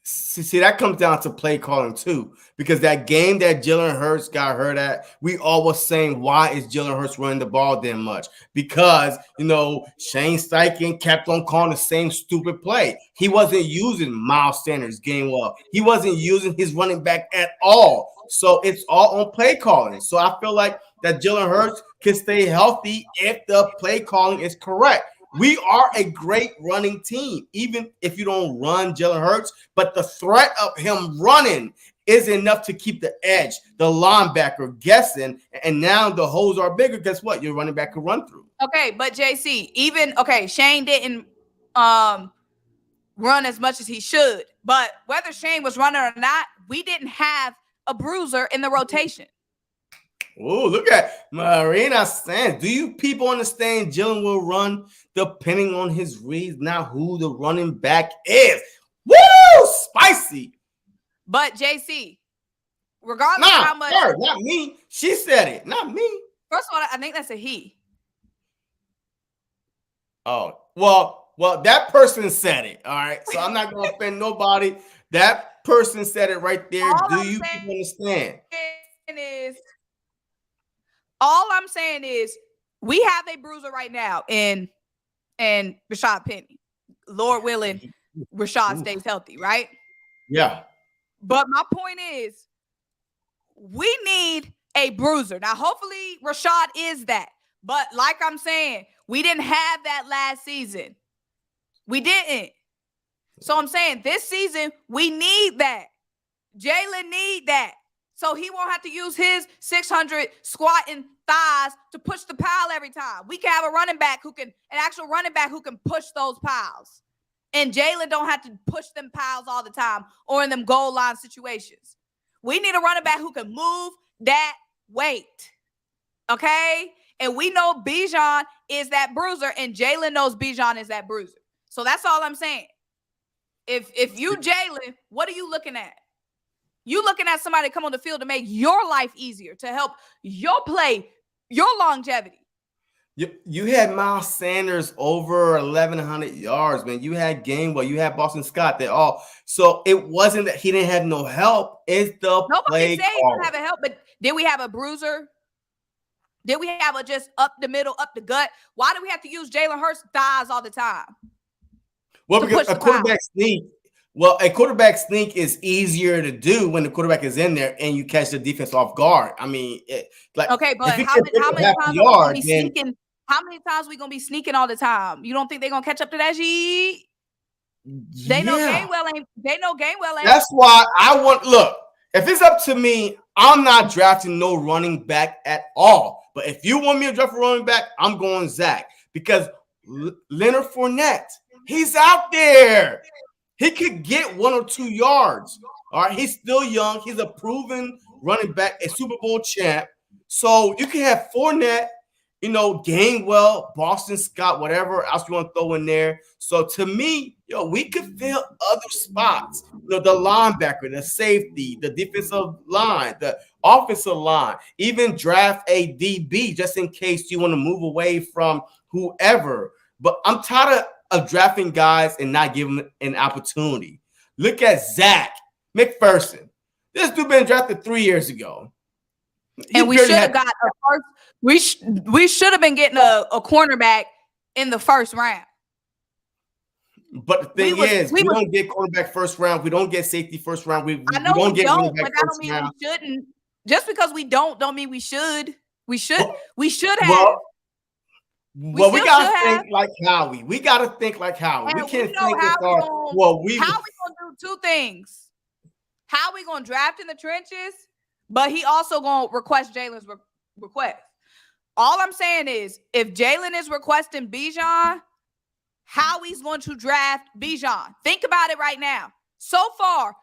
see, that comes down to play calling too, because that game that Jalen Hurts got hurt at, we all was saying, why is Jalen Hurts running the ball that much? Because, Shane Steichen kept on calling the same stupid play. He wasn't using Miles Sanders game well. He wasn't using his running back at all. So it's all on play calling. So I feel like that Jalen Hurts can stay healthy if the play calling is correct. We are a great running team, even if you don't run Jalen Hurts, but the threat of him running is enough to keep the edge, the linebacker guessing, and now the holes are bigger. Guess what? Your running back can run through. Okay, but JC, Shane didn't run as much as he should, but whether Shane was running or not, we didn't have a bruiser in the rotation. Oh, look at Marina saying, do you people understand Jalen will run depending on his reads, not who the running back is? Woo! Spicy. But JC, regardless of how much... Her, not me. She said it, not me. First of all, I think that's a he. Oh, well, that person said it, all right? So I'm not going to offend nobody. That person said it right there. Do you people understand? All I'm saying is we have a bruiser right now in Rashad Penny. Lord willing, Rashad stays healthy, right? Yeah. But my point is we need a bruiser. Now, hopefully Rashad is that. But like I'm saying, we didn't have that last season. We didn't. So I'm saying this season, we need that. Jalen need that. So he won't have to use his 600 squatting thighs to push the pile every time. We can have an actual running back who can push those piles. And Jalen don't have to push them piles all the time or in them goal line situations. We need a running back who can move that weight. Okay? And we know Bijan is that bruiser, and Jalen knows Bijan is that bruiser. So that's all I'm saying. If you Jalen, what are you looking at? You looking at somebody come on the field to make your life easier, to help your play, your longevity. You had Miles Sanders over 1,100 yards, man. You had Gainwell. You had Boston Scott. So it wasn't that he didn't have no help. It's the Nobody play said he didn't have help, but did we have a bruiser? Did we have a just up the middle, up the gut? Why do we have to use Jalen Hurts' thighs all the time? Well, because a quarterback sneak. Well, a quarterback sneak is easier to do when the quarterback is in there and you catch the defense off guard. I mean, okay, but how many times are we gonna be sneaking? How many times are we gonna be sneaking all the time? You don't think they're gonna catch up to that shit? They know Gainwell ain't. That's why I want. Look, if it's up to me, I'm not drafting no running back at all. But if you want me to draft a running back, I'm going Zach, because Leonard Fournette, he's out there. He could get 1 or 2 yards. All right. He's still young. He's a proven running back, a Super Bowl champ. So you can have Fournette, Gainwell, Boston Scott, whatever else you want to throw in there. So to me, we could fill other spots. The linebacker, the safety, the defensive line, the offensive line, even draft a DB just in case you want to move away from whoever. But I'm tired of drafting guys and not giving them an opportunity. Look at Zach McPherson. This dude been drafted 3 years ago. And we should have got a first. We should have been getting a cornerback in the first round. But the thing is, we don't get cornerback first round. We don't get safety first round. We don't get running back first round. We shouldn't. Just because we don't mean we should. We should have. Well, we gotta think like Howie. We gotta think like Howie. We can't think as far. Well, how we gonna do two things? How we gonna draft in the trenches? But he also gonna request Jalen's request. All I'm saying is, if Jalen is requesting Bijan, Howie's going to draft Bijan. Think about it right now. So far,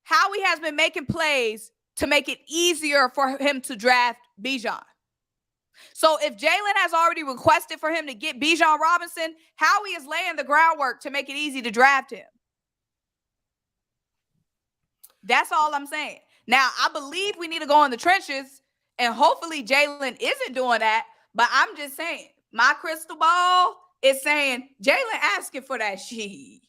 Howie has been making plays to make it easier for him to draft Bijan. So if Jalen has already requested for him to get Bijan Robinson, Howie is laying the groundwork to make it easy to draft him. That's all I'm saying. Now, I believe we need to go in the trenches, and hopefully Jalen isn't doing that. But I'm just saying, my crystal ball is saying Jalen asking for that shit.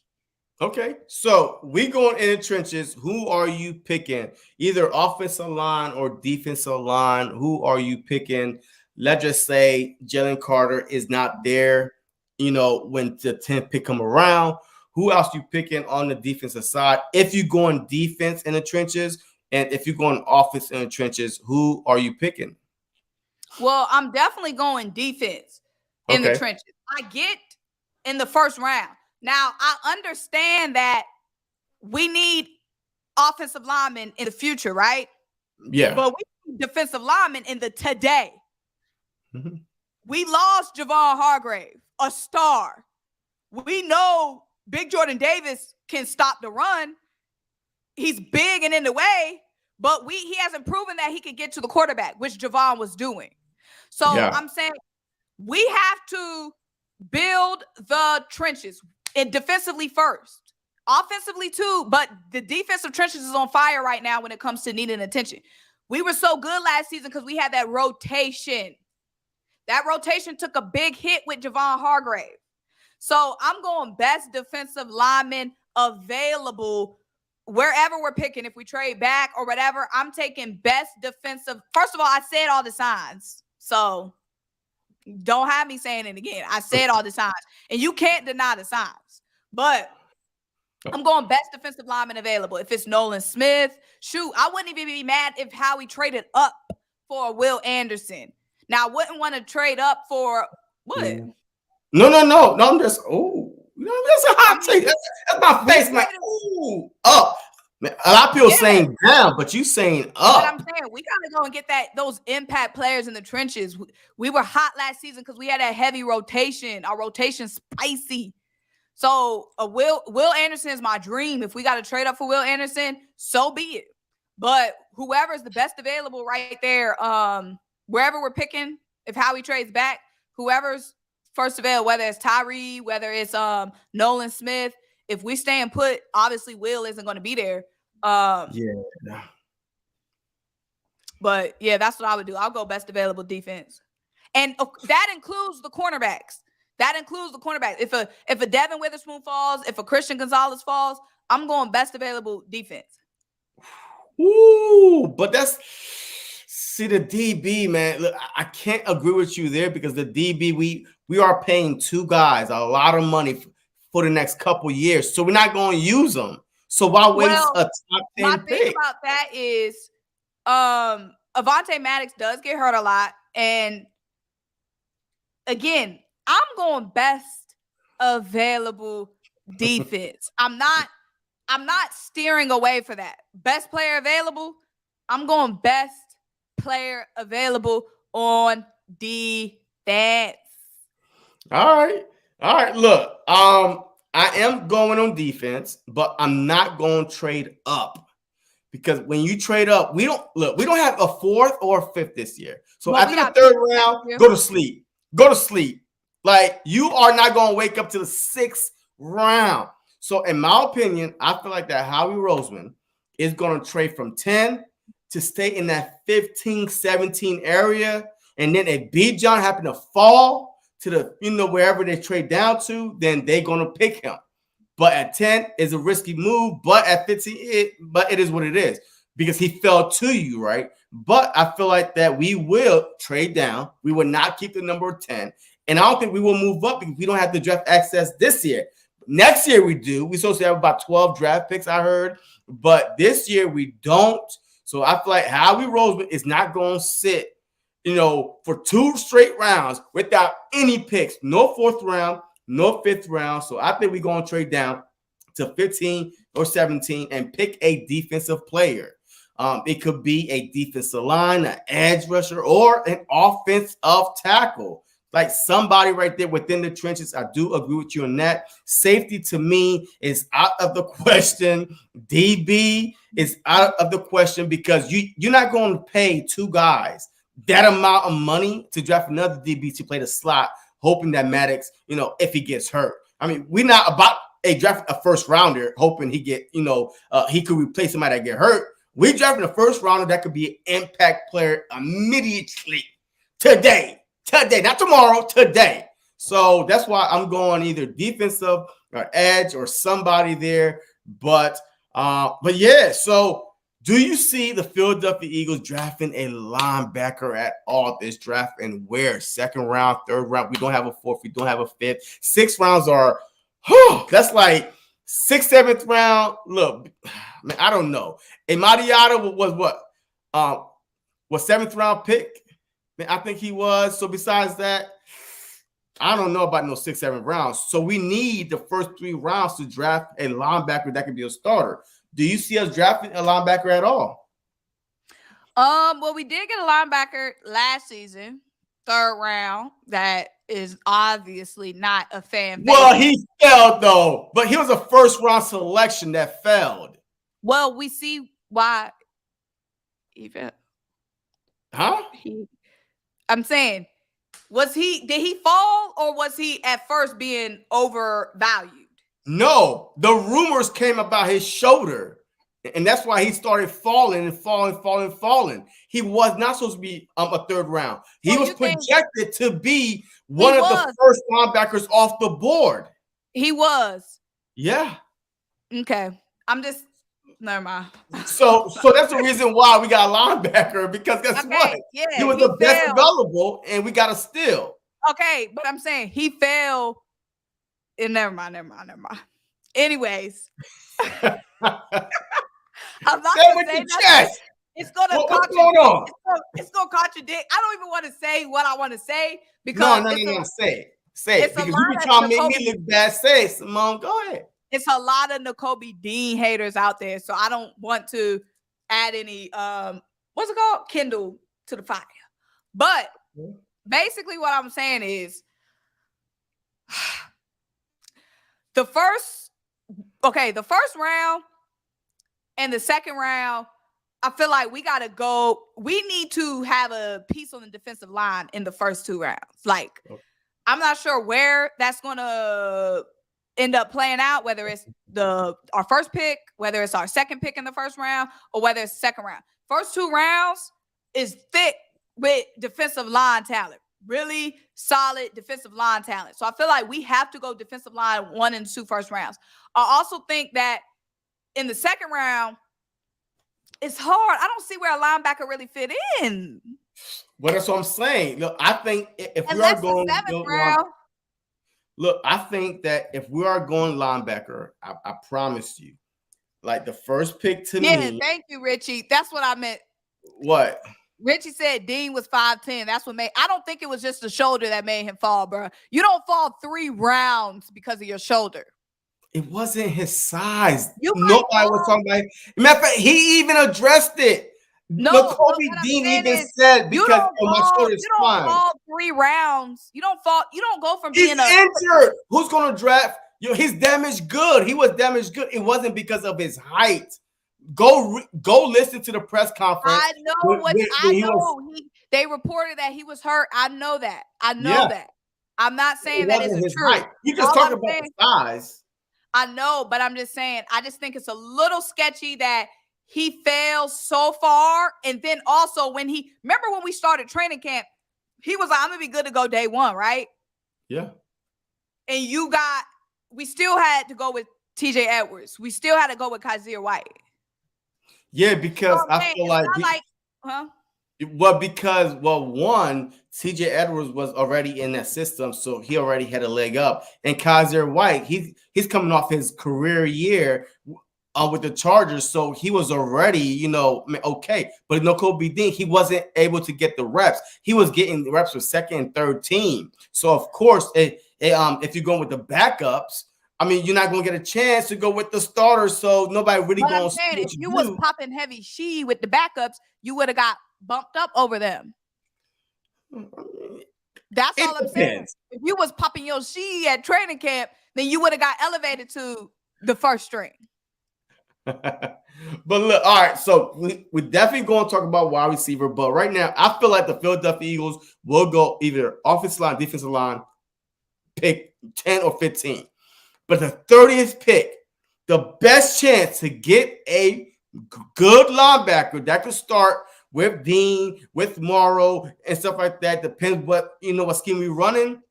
Okay, so we going in the trenches. Who are you picking? Either offensive line or defensive line. Who are you picking? Let's just say Jalen Carter is not there, when the 10th pick come around. Who else you picking on the defensive side? If you going defense in the trenches, and if you're going offense in the trenches, who are you picking? Well, I'm definitely going defense in the trenches. I get in the first round. Now, I understand that we need offensive linemen in the future, right? Yeah. But we need defensive linemen in the today. Mm-hmm. We lost Javon Hargrave, a star. We know Big Jordan Davis can stop the run. He's big and in the way, but he hasn't proven that he could get to the quarterback, which Javon was doing. So I'm saying we have to build the trenches and defensively first, offensively too. But the defensive trenches is on fire right now when it comes to needing attention. We were so good last season because we had that rotation. That rotation took a big hit with Javon Hargrave. So I'm going best defensive lineman available wherever we're picking. If we trade back or whatever, I'm taking best defensive. First of all, I said all the signs. So don't have me saying it again. I said all the signs. And you can't deny the signs. But I'm going best defensive lineman available. If it's Nolan Smith, shoot, I wouldn't even be mad if Howie traded up for Will Anderson. Now, I wouldn't want to trade up for what? No. I'm just, that's a hot take. That's my face. Like, up. A lot of people saying down, but you saying up. But I'm saying we got to go and get those impact players in the trenches. We were hot last season because we had that heavy rotation. Our rotation spicy. So Will Anderson is my dream. If we got to trade up for Will Anderson, so be it. But whoever's the best available right there, wherever we're picking, if Howie trades back, whoever's first available, whether it's Tyree, whether it's Nolan Smith, if we stay and put, obviously Will isn't going to be there. But yeah, that's what I would do. I'll go best available defense, and that includes the cornerbacks. If a Devin Witherspoon falls, if a Christian Gonzalez falls, I'm going best available defense. Ooh, but see the DB, man. Look, I can't agree with you there because the DB we are paying two guys a lot of money for the next couple years, so we're not going to use them. So why waste a top 10 my pick? Thing about that is, Avonte Maddox does get hurt a lot, and again, I'm going best available defense. I'm not steering away for that. Best player available. I'm going best player available on defense. All right. Look, I am going on defense, but I'm not going to trade up because when you trade up, we don't have a fourth or a fifth this year. So after the third round, go to sleep. Like, you are not going to wake up to the sixth round. So in my opinion, I feel like that Howie Roseman is going to trade from 10 to stay in that 15, 17 area. And then if Bijan happen to fall to the, wherever they trade down to, then they're going to pick him. But at 10 is a risky move, but at 15, it is what it is. because he fell to you, right? But I feel like that we will trade down. We will not keep the number 10. And I don't think we will move up because we don't have the draft access this year. Next year we do. We're supposed to have about 12 draft picks, I heard. But this year we don't. So I feel like Howie Roseman is not going to sit, for 2 straight rounds without any picks. No 4th round, no 5th round. So I think we're going to trade down to 15 or 17 and pick a defensive player. It could be a defensive line, an edge rusher, or an offensive tackle. Like somebody right there within the trenches. I do agree with you on that. Safety to me is out of the question. DB is out of the question because you're not going to pay 2 guys that amount of money to draft another DB to play the slot, hoping that Maddox, if he gets hurt. I mean, we're not about draft a first rounder, hoping he get, he could replace somebody that get hurt. We drafting a first rounder that could be an impact player immediately today, not tomorrow, today. So that's why I'm going either defensive or edge or somebody there. But yeah. So do you see the Philadelphia Eagles drafting a linebacker at all this draft, and where? 2nd round, 3rd round? We don't have a 4th. We don't have a 5th. 6 rounds are. That's like 6th, 7th round. Look, man, I don't know. And Mariota was what? Was 7th round pick? Man, I think he was. So besides that, I don't know about no 6, 7 rounds. So we need the first 3 rounds to draft a linebacker that can be a starter. Do you see us drafting a linebacker at all? Well, we did get a linebacker last season, 3rd round. That is obviously not a fan favorite. Well, he failed though, but he was a 1st round selection that failed. Well, we see why. Even, huh? I'm saying, did he fall, or was he at first being overvalued? No, the rumors came about his shoulder, and that's why he started falling. He was not supposed to be a 3rd round. He was projected to be one of the first linebackers off the board. He was. Yeah. Okay. Never mind. So that's the reason why we got a linebacker, because guess what? Yeah, he was the best available, and we got a steal. Okay, but I'm saying he fell. And never mind. Anyways, I'm not going to say that. It's going to contradict. It's going to contradict. I don't even want to say what I want to say because no. Say it because you be trying to make me look bad. Say it, Symone. Go ahead. It's a lot of Nakobe Dean haters out there, so I don't want to add any what's it called? Kindle to the fire. But basically what I'm saying is the first round and the 2nd round, I feel like we need to have a piece on the defensive line in the first 2 rounds. Like, I'm not sure where that's going to end up playing out, whether it's our 1st pick, whether it's our 2nd pick in the 1st round, or whether it's 2nd round. First 2 rounds is thick with defensive line talent, really solid defensive line talent. So I feel like we have to go defensive line 1 and 2 first rounds. I also think that in the 2nd round, it's hard. I don't see where a linebacker really fit in. Well, that's what I'm saying. Look, I think if we are going round, look, I think that if we are going linebacker, I promise you, like the first pick to me. Yeah, thank you, Richie. That's what I meant. What? Richie said Dean was 5'10". That's what I don't think it was just the shoulder that made him fall, bro. You don't fall 3 rounds because of your shoulder. It wasn't his size. Nobody was talking about it. Matter of fact, he even addressed it. No, Kobe Dean even said because my shoulder is fine. You don't fall 3 rounds. You don't go from being injured. Who's gonna draft? He's damaged good. He was damaged good. It wasn't because of his height. Go listen to the press conference. I know. They reported that he was hurt. I know that. that. I'm not saying that isn't true. Height. You just talking about the size. I know, but I'm just saying, I just think it's a little sketchy that he failed so far. And then also remember when we started training camp, he was like, I'm going to be good to go day 1, right? Yeah. And we still had to go with TJ Edwards. We still had to go with Kaiser White. Yeah, because So I'm I saying feel it's like not like, huh? one, TJ Edwards was already in that system, so he already had a leg up. And Kaiser White, he's coming off his career year with the Chargers, so he was already, okay. But no Kobe Dean, he wasn't able to get the reps. He was getting the reps with second and third team. So of course, if you're going with the backups, I mean, you're not going to get a chance to go with the starters, so nobody really But going I'm to see saying what if you you was do. popping heavy she with the backups, you would have got bumped up over them. That's It all I'm saying. depends. If you was popping your she at training camp, then you would have got elevated to the first string. But look, all right, so we definitely going to talk about wide receiver, but right now I feel like the Philadelphia Eagles will go either offensive line, defensive line, pick 10 or 15. But the 30th pick, the best chance to get a good linebacker that could start with Dean, with Morrow, and stuff like that, depends what scheme we running,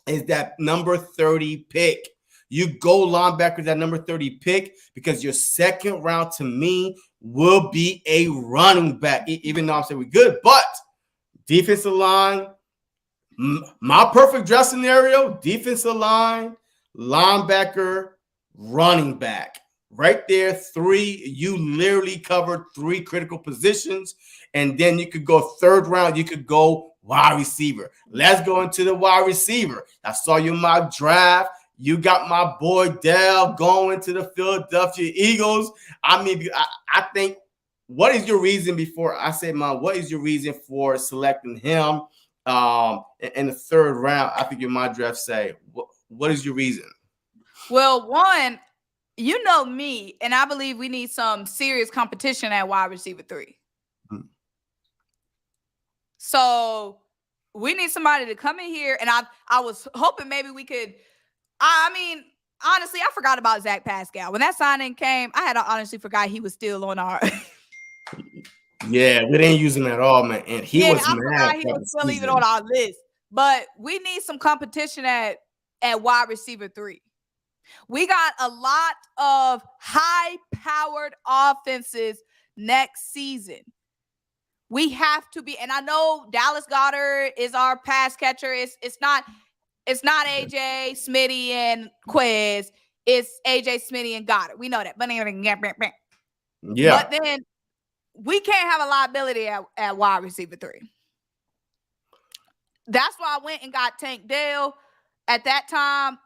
is that number 30 pick. You go linebacker that number 30 pick because your second round to me will be a running back, even though I'm saying we're good. But defensive line, my perfect draft scenario, defensive line, linebacker, running back. Right there, three. You literally covered three critical positions. And then you could go third round, you could go wide receiver. Let's go into the wide receiver. I saw you in my draft. You got my boy Dell going to the Philadelphia Eagles. I mean, I think, what is your reason before I say mine? What is your reason for selecting him in the third round? I think in my draft say, what is your reason? Well, one, you know me, and I believe we need some serious competition at wide receiver 3. Mm-hmm. So we need somebody to come in here, and I was hoping maybe we could. I mean, honestly, I forgot about Zach Pascal when that signing came. I had honestly forgot he was still on our. Yeah, we didn't use him at all, man. And he was I mad. forgot he was still even on our list. But we need some competition at wide receiver 3. We got a lot of high-powered offenses next season. We have to be, and I know Dallas Goedert is our pass catcher. It's not AJ, Smitty, and Quez. It's AJ, Smitty, and Goddard. We know that. Yeah. But then we can't have a liability at wide receiver 3. That's why I went and got Tank Dell at that time.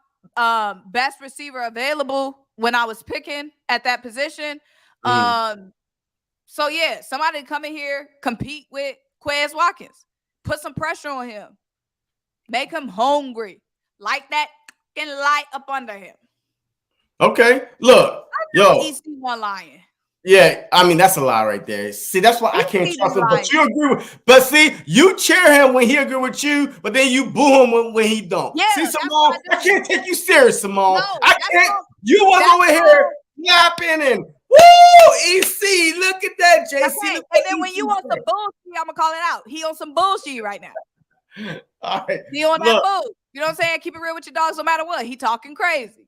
Best receiver available when I was picking at that position. So yeah, somebody come in here, compete with Quez Watkins, put some pressure on him, make him hungry, like that, and light up under him. Okay, look, yo, EC1 lying. Yeah, I mean that's a lie right there. See, that's why I can't trust him. But you agree with, but see, you cheer him when he agree with you, but then you boo him when he don't. Yeah, see, Symone, I can't take you serious, Symone. No, I can't. You was over here yapping and woo, EC. Look at that, JC. Okay, and then when you on some bullshit, I'm gonna call it out. He on some bullshit right now. All right, he on that bull. You know what I'm saying? Keep it real with your dogs, no matter what. He talking crazy.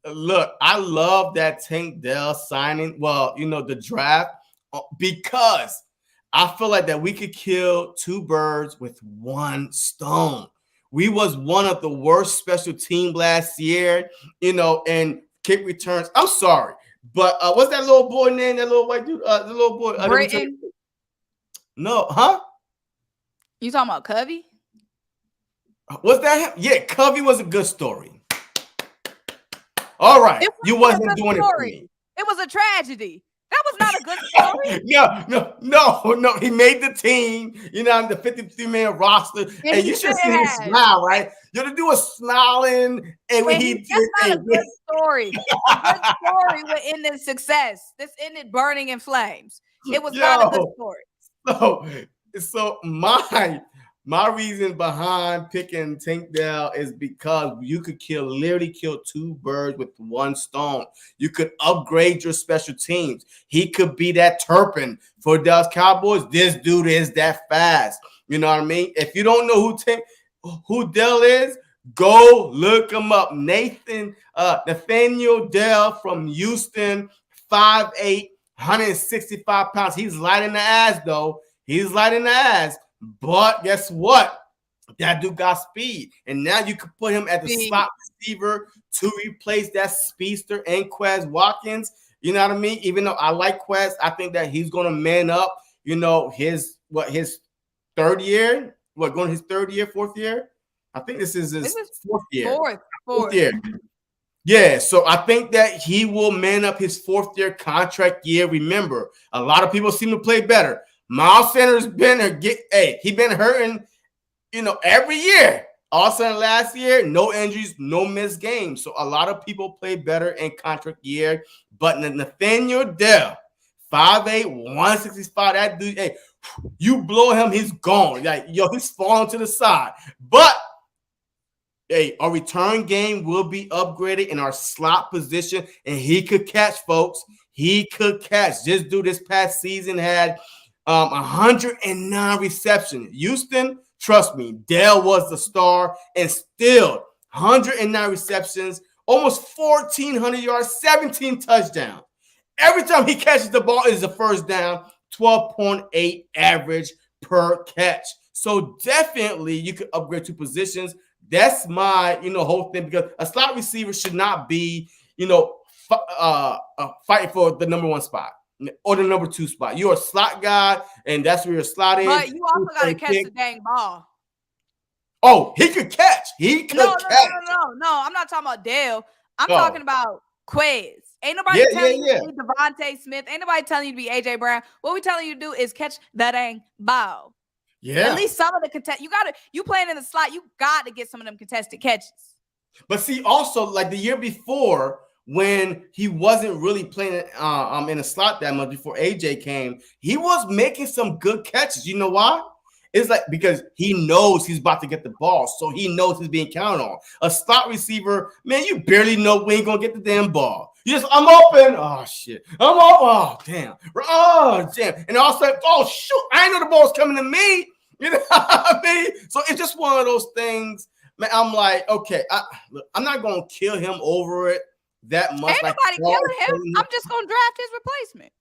Look, I love that Tank Dell signing. Well, the draft, because I feel like that we could kill two birds with one stone. We was one of the worst special team last year, and kick returns. I'm sorry, but what's that little boy name? That little white dude? The little boy. Britain. No, huh? You talking about Covey? Was that him? Yeah, Covey was a good story. All right, you wasn't doing it for me. It was a tragedy. That was not a good story. No. He made the team. The 53-man roster, and you should see his smile, right? You have to do a smiling, and when he did. That's not a good story. A good story would end in success. This ended burning in flames. It was not a good story. So my reason behind picking Tank Dell is because you could literally kill two birds with one stone. You could upgrade your special teams. He could be that Turpin for Dallas Cowboys. This dude is that fast. You know what I mean? If you don't know who Dell is, go look him up. Nathaniel Dell from Houston, 5'8", 165 pounds. He's light in the ass, though. He's light in the ass. But guess what? That dude got speed. And now you can put him at the slot receiver to replace that speedster and Quez Watkins. You know what I mean? Even though I like Quez, I think that he's going to man up, his third year? Going his third year, fourth year? I think this is his fourth year. Fourth year. Yeah, so I think that he will man up his fourth year contract year. Remember, a lot of people seem to play better. Miles Sanders he been hurting, every year. All of a sudden last year, no injuries, no missed games. So a lot of people play better in contract year. But Nathaniel Dell, 5'8", 165, that dude, hey, you blow him, he's gone. Like, he's falling to the side. But hey, our return game will be upgraded in our slot position, and he could catch, folks. He could catch. This dude this past season had 109 receptions. Houston, trust me, Dell was the star, and still 109 receptions, almost 1,400 yards, 17 touchdowns. Every time he catches the ball is a first down, 12.8 average per catch. So definitely you could upgrade 2 positions. That's my, whole thing, because a slot receiver should not be, fighting for the number 1 spot or the number 2 spot. You're a slot guy, and that's where your slot is. But you also got to catch the dang ball. Oh, he could catch. He could catch. No. I'm not talking about Dale. I'm talking about Quez. Ain't nobody telling you to be Devontae Smith. Ain't nobody telling you to be AJ Brown. What we telling you to do is catch that dang ball. Yeah. At least some of the contest. You playing in the slot, you got to get some of them contested catches. But see, also, like the year before, when he wasn't really playing in a slot that much before AJ came, he was making some good catches. You know why? It's like because he knows he's about to get the ball, so he knows he's being counted on. A slot receiver, man, you barely know when you're gonna get the damn ball. You just, I'm open. Oh shit, I'm open. Oh damn. Oh damn. And all of a sudden, oh shoot, I know the ball's coming to me. You know what I mean? So it's just one of those things, man. I'm like, okay, I'm not gonna kill him over it that much. Ain't nobody killing him. I'm just gonna draft his replacement.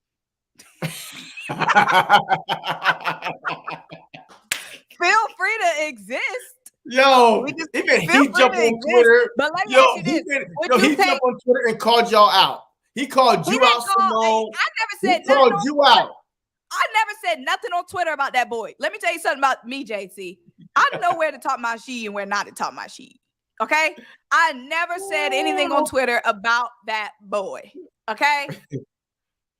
Feel free to exist. Yo, even he jumped on Twitter. But let me ask you this. He jumped on Twitter and called y'all out. He called you out, Symone. I never said he called you out. I never said nothing on Twitter about that boy. Let me tell you something about me, JC. I know where to talk my shit and where not to talk my shit. Okay? I never said anything on Twitter about that boy. Okay?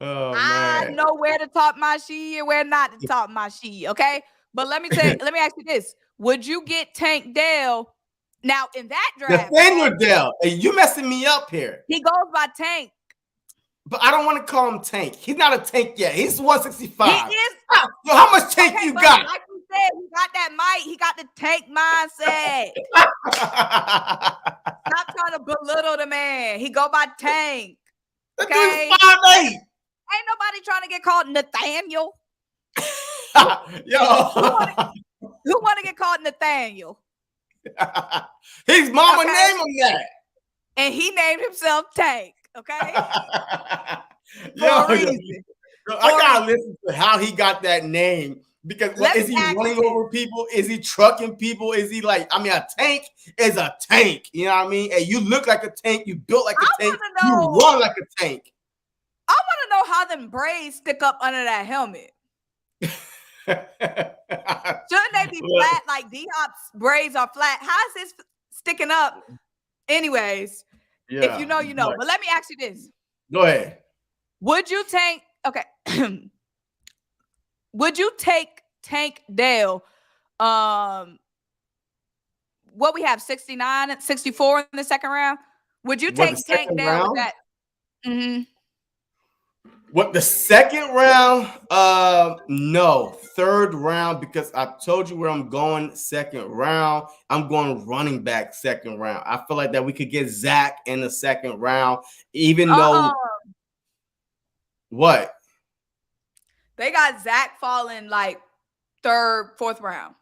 I know where to talk my shit and where not to talk my shit. Okay? But let me ask you this. Would you get Tank Dell now in that draft? Nathaniel Dell. Hey, you messing me up here. He goes by Tank. But I don't want to call him Tank. He's not a tank yet. He's 165. He is. Yo, how much tank you got? Like you said, he got that mic. He got the tank mindset. Stop trying to belittle the man. He go by Tank. Okay? That dude's 5'8". Ain't nobody trying to get called Nathaniel. Yo. Who want to get called Nathaniel? His mama named him that. And he named himself Tank. Okay. I gotta listen to how he got that name, because is he running over people? Is he trucking people? Is he like, a tank is a tank. You know what I mean? And you look like a tank, you built like a tank, you run like a tank. I want to know how them braids stick up under that helmet. Shouldn't they be flat like D-Hop's braids are flat? How is this sticking up? Anyways. Yeah, if you know, you know. But let me ask you this. Go ahead. Would you take Tank Dell? What we have, 69, 64 in the second round? Would you take Tank Dell with that? Mm-hmm. What, the second round? No, third round, because I told you where I'm going. Second round, I'm going running back. Second round, I feel like that we could get Zach in the second round, even though what they got Zach falling like third, fourth round.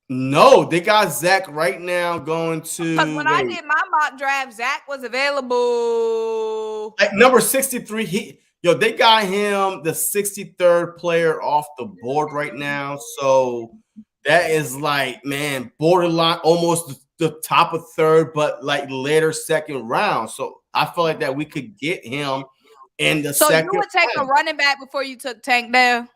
No, they got Zach right now going to. Because when I did my mock draft, Zach was available at number 63. Yo, they got him the 63rd player off the board right now. So that is like, man, borderline almost the top of third, but like later second round. So I feel like that we could get him in the So you second would take a round. running back before you took Tank there?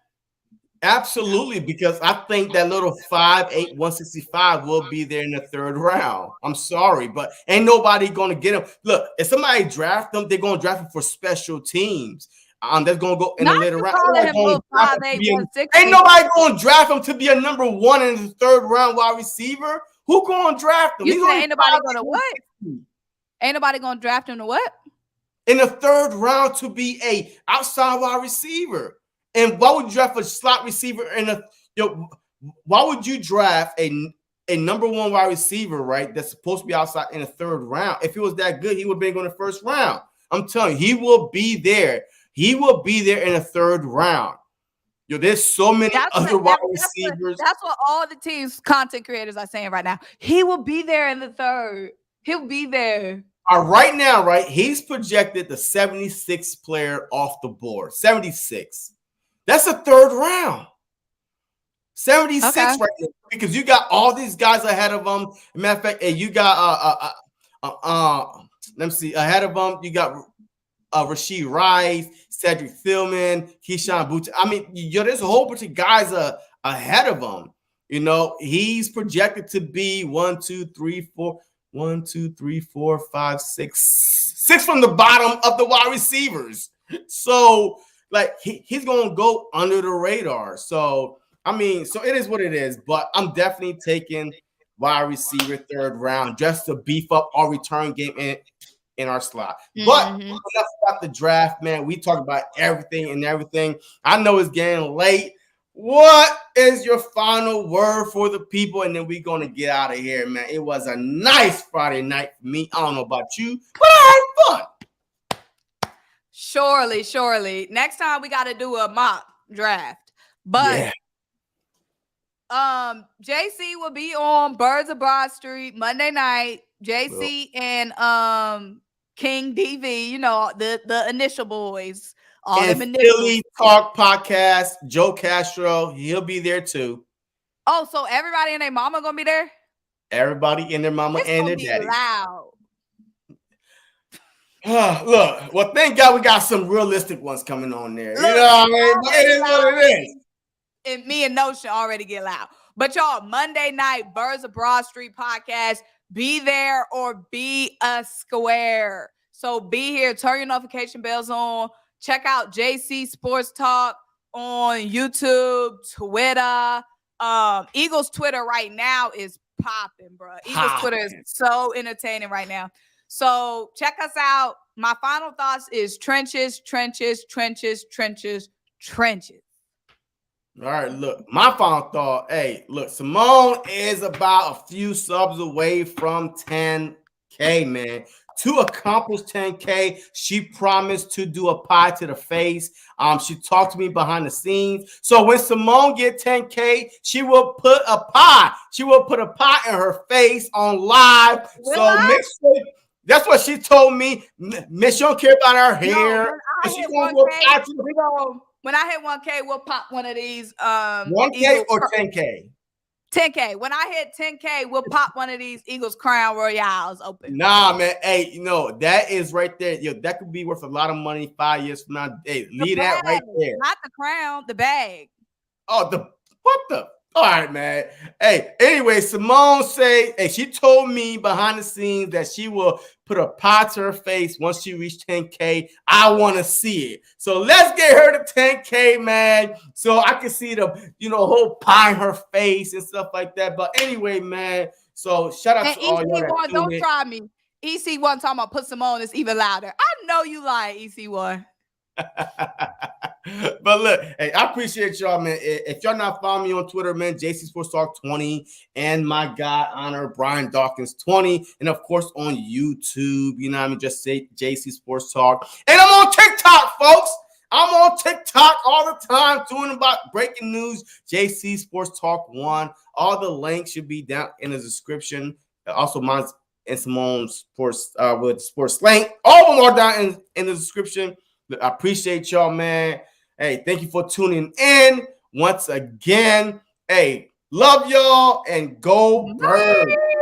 Absolutely, because I think that little 5'8", 165 will be there in the third round. I'm sorry, but ain't nobody gonna get him. Look, if somebody draft them, they're gonna draft him for special teams. That's gonna go in the Not later you round. calling him little 5'8", 160. Ain't nobody gonna draft him to be a number one in the third round wide receiver. Who gonna draft him? You He's said only ain't nobody 5'8", gonna what? 160. Ain't nobody gonna draft him to what? In the third round to be a outside wide receiver. And why would you draft a slot receiver in a why would you draft a number one wide receiver, right? That's supposed to be outside in the third round. If he was that good, he would have been going the first round. I'm telling you, he will be there. He will be there in the third round. Yo, there's so many other wide receivers. That's what all the teams, content creators are saying right now. He will be there in the third. He'll be there. Right now, right? He's projected the 76th player off the board. 76. That's a third round. 76 right now, because you got all these guys ahead of them. Matter of fact, you got let me see, ahead of them, you got Rashid Rice, Cedric Thielman, Keyshawn Boots. I mean, there's a whole bunch of guys ahead of him. You know, he's projected to be 1, 2, 3, 4, 1, 2, 3, 4, 5, 6 from the bottom of the wide receivers. So, like, he's gonna go under the radar. So, I mean, so it is what it is. But I'm definitely taking wide receiver third round just to beef up our return game in our slot. But enough about the draft, man. We talk about everything. I know it's getting late. What is your final word for the people? And then we're going to get out of here, man. It was a nice Friday night for me. I don't know about you, but I had fun. Surely. Next time we got to do a mock draft. But JC will be on Birds of Broad Street Monday night. JC and King DV, you know, the initial boys. All them initials. Philly Talk Podcast, Joe Castro, he'll be there too. Oh, so everybody and their mama gonna be there? Everybody and their mama and their daddy. Loud. Look, well, thank God we got some realistic ones coming on there. You know what I mean? But it is what it is. And me and Notion already get loud. But y'all, Monday night, Birds of Broad Street podcast. Be there or be a square. So be here. Turn your notification bells on. Check out JC Sports Talk on YouTube, Twitter. Eagles Twitter right now is popping, bro. Eagles Twitter is so entertaining right now. So check us out. My final thoughts is trenches. All right, look, my final thought. Hey, look, Symone is about a few subs away from 10K, man. To accomplish 10K, she promised to do a pie to the face. She talked to me behind the scenes. So when Symone get 10K, she will put a pie. She will put a pie in her face on live. So make sure. That's what she told me. Miss, she don't care about her hair. When I hit 1K, we'll pop one of these. 1K or 10K? 10K. When I hit 10K, we'll pop one of these Eagles Crown Royales open. Nah, man. Hey, you know, that is right there. Yo, that could be worth a lot of money 5 years from now. Hey, leave that right there. Not the crown, the bag. Oh, what the? All right, man. Hey, anyway, Symone say, hey, she told me behind the scenes that she will put a pie to her face once she reach 10K. I want to see it. So let's get her to 10K, man, so I can see the, whole pie in her face and stuff like that. But anyway, man, so shout out to all y'all. Don't try me. EC1 talking about put Symone, it's even louder. I know you lying, EC1. But look, hey, I appreciate y'all, man. If y'all not following me on Twitter, man, JC Sports Talk 20 and my guy Honor Brian Dawkins 20, and of course on YouTube, just say JC Sports Talk. And I'm on TikTok, folks. I'm on TikTok all the time doing about breaking news. JC Sports Talk 1. All the links should be down in the description. Also, mine's and Symone's Sports with Sports Slang. All of them are down in the description. I appreciate y'all, man. Hey, thank you for tuning in once again. Hey, love y'all and go Birds.